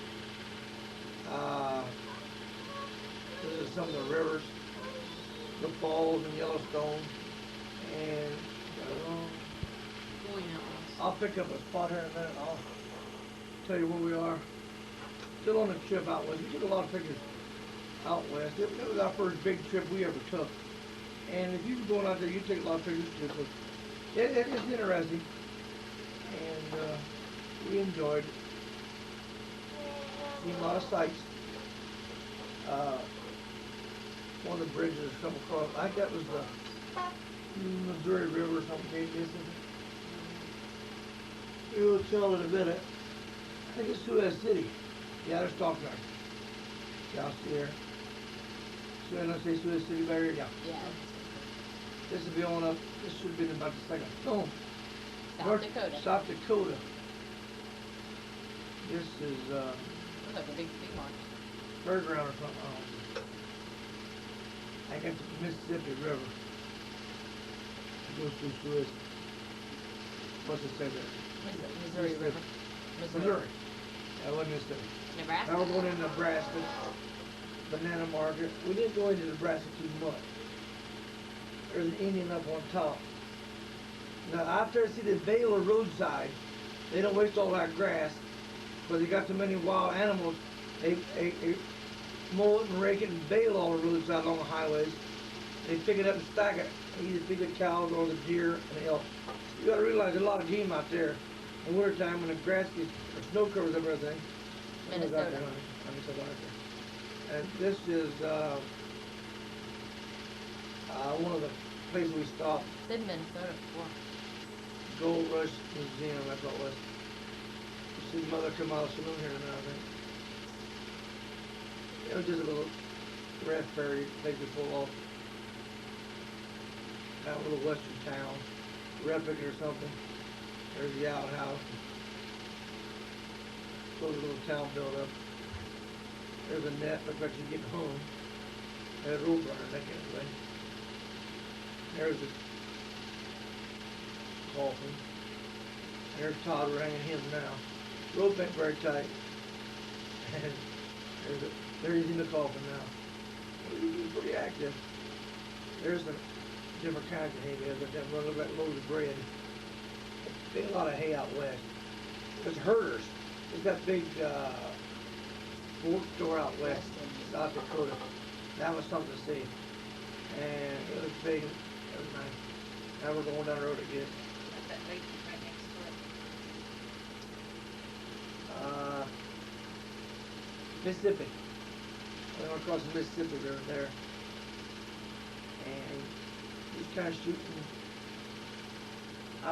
This is some of the rivers, the falls in Yellowstone, and Going out west. I'll pick up a spot here in a minute. I'll tell you where we are. Still on the trip out west. We took a lot of pictures out west. It was our first big trip we ever took. And if you were going out there, you take a lot of pictures too. But it's interesting. And we enjoyed it. Seen a lot of sights. One of the bridges come across. I think that was the Missouri River or something. This is You'll tell in a minute. I think it's Suez City. Yeah, there's talking there. Yeah, I'll see there. So I say Suez City barrier? Yeah. Yeah. This will be on up. This should have been about the second. Oh, South Dakota. South Dakota. This is Looks like a big mark. Fairground or something. Oh. I got the Mississippi River. It goes through Suez. What's it say there? Missouri River. Missouri. That wasn't Mississippi. Nebraska. Now we're going into Nebraska. Banana market. We didn't go into Nebraska too much. There's an Indian up on top. Now after I see the Baylor roadside, they don't waste all that grass, but they got so many wild animals. They mow it and rake it and bale all the roadside along the highways. They pick it up and stack it. They either feed the cows or the deer and the elk. You gotta realize there's a lot of game out there. In wintertime when the grass gets, or snow covers everything. Minnesota. And this is one of the places we stopped. Said Minnesota before. Gold Rush Museum, that's what it was. You see Mother come out of the saloon here tonight, I think. It was just a little raspberry place to pull off. That little western town, replica or something. There's the outhouse. So the little town built up. There's a net, looks like she's getting home. There's a rope runner, that kind of way. There's the coffin. There's Todd, we're hanging him now. Rope ain't very tight. And there he's in the coffin now. He's pretty active. There's some different kinds of hay there, but that one look like loads of bread. There's a lot of hay out west. There's herders. There's that big pork store out west, South Dakota. That was something to see. And it was big. It was nice. Now we're going down the road again. That lake is right next to it. Mississippi. I went across the Mississippi River there. And he's kind of shooting.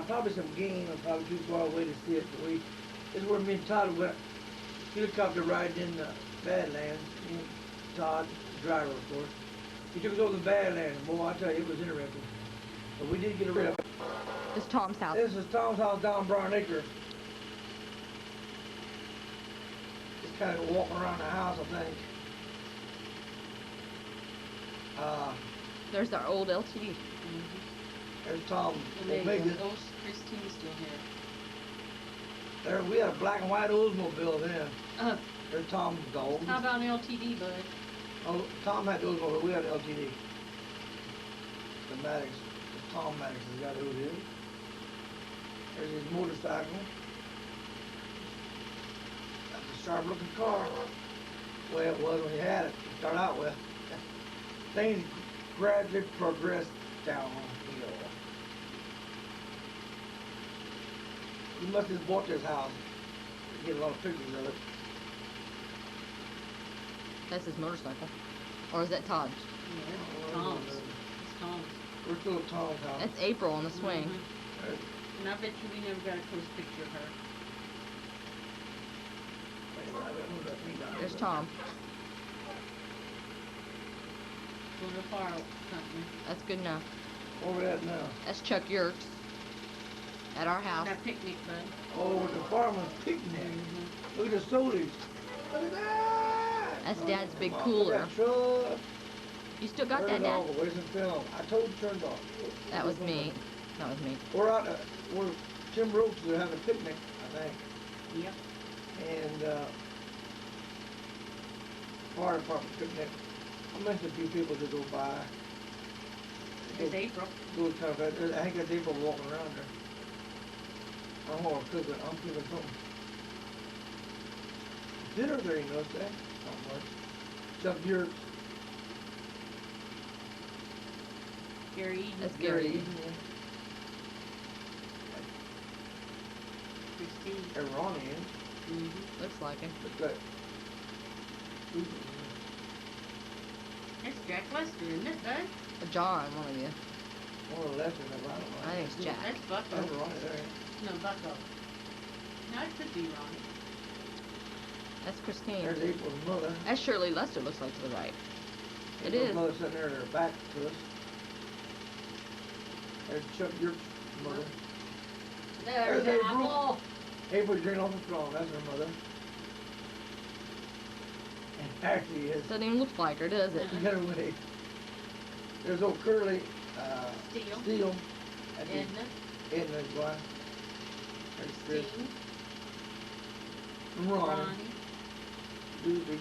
Probably some game. I'm probably too far away to see it. But this is where me and Todd went helicopter riding in the Badlands. Me and Todd, the driver, of course. He took us over the Badlands. Boy, I tell you, it was interesting. But we did get a rid of it. This is Tom's house. This is Tom's house down Brown Acre. Just kind of walking around the house, I think. There's our old LTD. There's Tom And then Omega. those Christine still here. There, we had a black and white Oldsmobile then. There's Tom's dog. How about an LTD, bud? Oh, Tom had the Oldsmobile. We had the LTD. The Maddox. Tom Maddox has got who it is. There's his motorcycle. That's a sharp looking car. The way it was when you had it to start out with. Things gradually progressed downhill. You must have bought this house. You get a lot of pictures of it. That's his motorcycle. Or is that Todd's? Yeah, that's Tom's. It's Tom's. We're still at Tom's house. That's April on the swing. There's- And I bet you we never got a close picture of her. wait a minute, I gotta move that thing down. There's Tom. Going to fire company. That's good enough. Where we at now? That's Chuck Yerkes. At our house. That picnic, bud. Oh, the farmer's picnic. Look at the solies. Look at that! That's Dad's big Look cooler. at that truck. You still got Turn that, it Dad? off. Where's the film? I told you turn it off. That was me. That was me. We're out at, where Tim Roach is having a picnic, I think. Yep. And, fire department picnic. I mentioned a few people to go by. It's April. Go kind of, I think that's April walking around there. I'm cooking something. Dinner there, you know, say. Not much. Chuck Yerkes. Gary Eden. That's Gary. Eden, Christine. yeah. And Ronnie, eh? Looks like him. Look at that. That's Jack Lester, isn't it, bud? Or John, one of you. One of the left in the right one. I think it's Jack. That's Bucko. That's Ronnie there. No, Bucko. No, it could be Ronnie. That's Christine. There's April's mother. That's Shirley Lester, looks like to the right. It April's is. mother sitting there, her back to us. There's Chuck Yerkes' mother. There's There's Apple. April's drinking off the straw. That's her mother. And actually, is Doesn't even look like her, does it? get away. There's old Curly Steele. Steele. That's his- Edna. Edna's wife. There's Chris. Christine. And Ronnie. Ronnie. Doobie.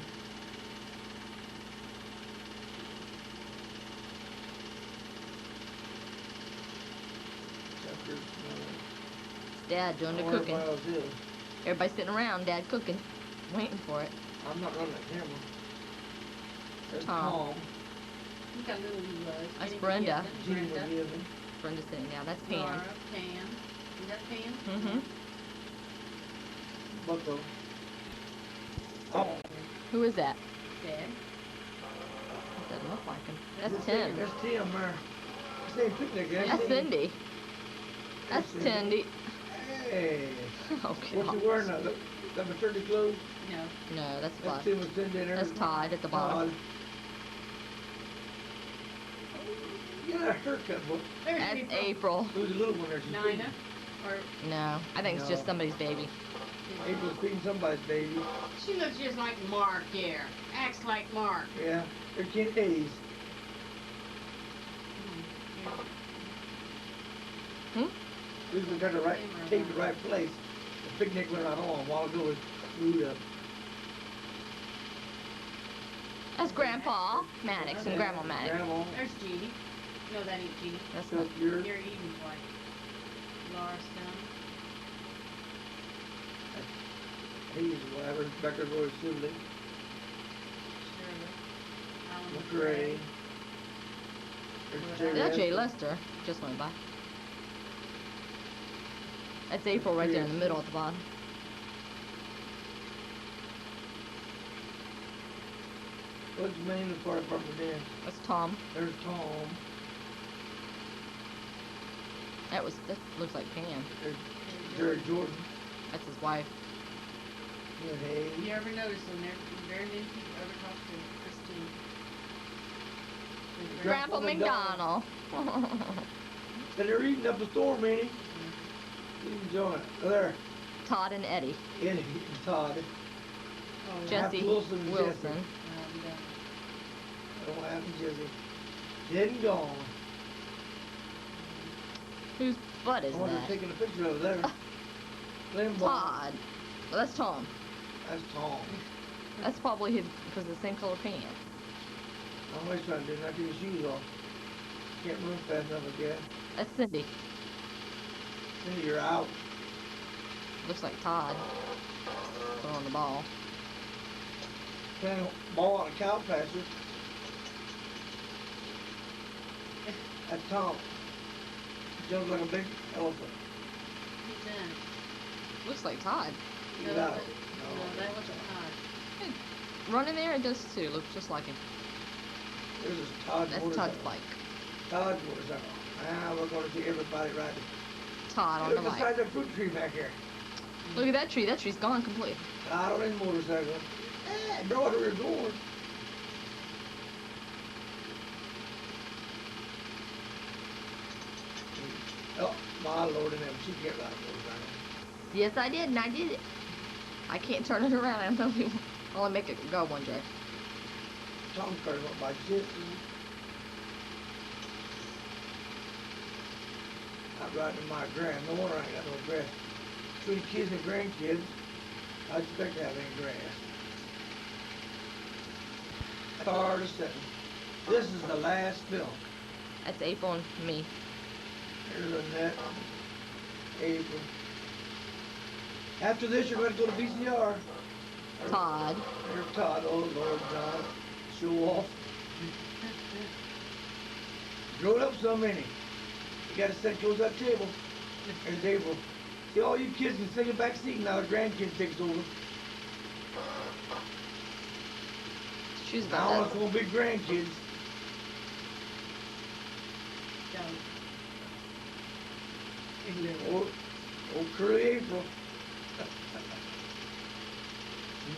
Chuck Yerkes' mother. Dad doing the I wonder cooking. what else is. Everybody sitting around, Dad cooking, waiting for it. I'm not running the camera. There's Tom. Tom. Look how little he was. That's Jenny Brenda. McGivern, Gene Brenda. McGivern. Brenda's sitting down. That's Pam. Laura, Pam. Is that Pam? Mm-hmm. Bucko. Oh. Who is that? Dad. That doesn't look like him. That's That's Tim. That's Tim there. Same picnic, eh? That's Cindy. That's Cindy. Cindy. Hey. Oh, What's he God. wearing now? That maternity clothes? No. No, that's That's Bob. Tim with Cindy in there. That's Todd at the bottom. Todd. Get a haircut, boy. There's That's April. April. Who's the little one there? She's Nina. feeding. Or No, I think it's just No. somebody's baby. April's feeding somebody's baby. she looks just like Mark here. Acts like Mark. Yeah. They're Ken Hayes. Hmm? This is got the right, take the right place. The picnic went right on a while ago. Was screwed up. That's Grandpa Maddox and Grandma Maddox. Grandma. There's Jeannie. No, that ain't Jeannie. That's not. Chuck Yerkes. You're Eden's wife. Laura Stone. Hayes, whatever. Becker's Roy Sibley. Shirley. Alan McRae. There's Jerry That's Jay Lester. Lester. Just went by. That's April right there in the middle at the bottom. What's the name of the fire department then? That's Tom. There's Tom. That looks like Pam. There's Jerry Jordan. That's his wife. Hey. You ever notice when very many people ever talk to Christine? With Grandpa McDonald. And they're eating up the store, Minnie. He's enjoying it. Oh, there. Todd and Eddie. Eddie and Todd. Oh, Jesse Wilson and Wilson. Jesse. yeah. Oh, what happened, Jesse? Dead and gone. Whose butt is I wonder that? taking a picture of there. Glenn Ball. Todd. Well, that's Tom. That's Tom. That's probably his, because the same color pants. I'm always trying to do not get his shoes off. Can't move fast enough again. That's Cindy. Then you're out. Looks like Todd. Throwing the ball. Playing ball on a cow pasture. That's Tom. Jumps like a big elephant. Who's that? Looks like Todd. He's No, out. no, that wasn't Todd. Running there, it does too. Looks just like him. There's this Todd That's motorcycle. Todd's bike. Todd motorcycle. Now we're going to see everybody riding. Todd on Look the bike. beside that fruit tree back here. Look at that tree. That tree's gone completely. Todd on his motorcycle. Daughter is going. Oh, my Lord in heaven. She can't ride a motorcycle. Yes, I did, and I did it. I can't turn it around. I'm telling you. I'll only make it go one way. Tom's car went by shit. I'm riding in my grand. No wonder I ain't got no grass. Between kids and grandkids, I expect to have any grass. Car to setting. This is the last film. That's April and me. Here's Annette, April. After this, you're going to go to VCR. Todd. There's Todd. Oh, Lord, Todd. Show off. Grow up so many. You got to sit close to that table. There's April. See, all you kids can sit in the back seat, now the grandkid takes over. She's Now about it's going to be grandkids. Don't. Old curly April.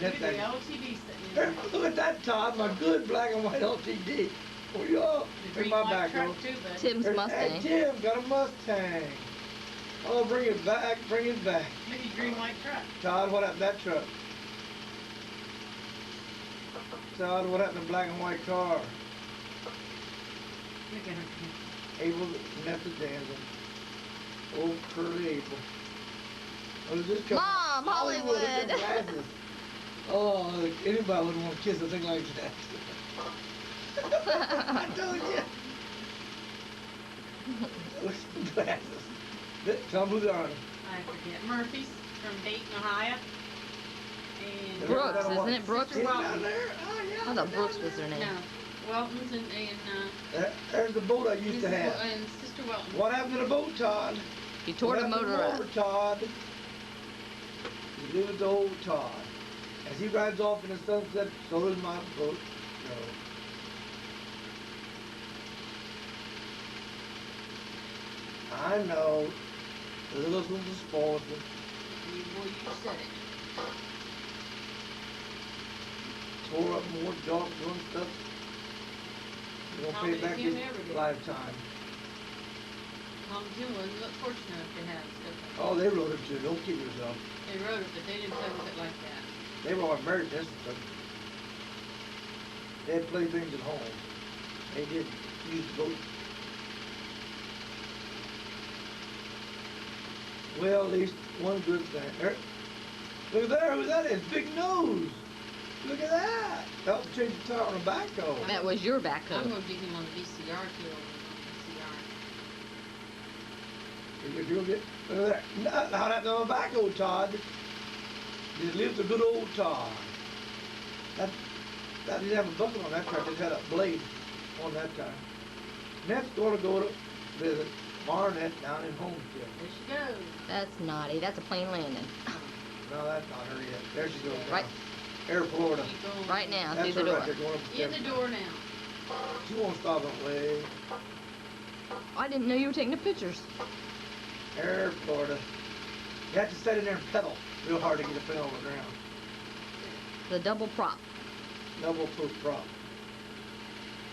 Look at the That- LTV sitting in Here, there. look at that, Todd, my good black and white LTD. Oh, yeah. The Here's green my light back, truck girl. too, but Tim's Hey, Mustang. Tim got a Mustang. Oh, bring it back, bring it back. look at green light truck. Todd, what happened to that truck? Todd, what happened to the black and white car? Look at her. April Method dancing. Old curly April. Oh, is this coming? Mom, Look at Hollywood. them glasses. Oh, look, anybody wouldn't want to kiss a thing like that. I told you. Look at the glasses. Tell them who they are. I forget. Murphy's from Dayton, Ohio. And Brooks, isn't it? Brooks? Sister Down Welton. there? Oh, yeah. I thought Brooks was their name. No, Welton's and There's the boat I used to Mrs. have. And Sister Welton. What happened to the boat, Todd? He tore the What happened to motor up. motor, Todd? You live with the old Todd. As he rides off in the sunset, so does my boat. Go. I know. The little one's a spoiled one. Well, you said it. Tore up more dogs and stuff. You're How gonna pay many back of him his ever did? lifetime. Tom Gillen looked fortunate enough to have stuff. Oh, they wrote it too. Don't kid yourself. They wrote it, but they didn't play with it like that. They were all married this and stuff. They had playthings at home. They didn't use the boat. Well, at least one good thing. Look at there, who that is? Big nose. Look at that. Help change the tire on a backhoe. That was your I'm backhoe. going to get him on the VCR too. If you'll get, look at that. Now that's on a backhoe, Todd. Just lives a good old Todd. That didn't have a bucket on that truck. It had a blade on that tire. Net's going to go to visit Barnett down in Homestead. There she goes. That's naughty. That's a plain landing. No, that's not her yet. There she goes. Right. Air Florida. Keep going. Right now, That's through her the door. right there going up the In the steps. door now. She won't stop on way. I didn't know you were taking the pictures. Air Florida. You have to sit in there and pedal real hard to get a pedal on the ground. The double prop. Double proof prop.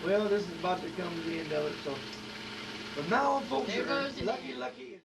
Well, this is about to come to the end of it, so from now on, folks, There are goes the lucky, net. lucky.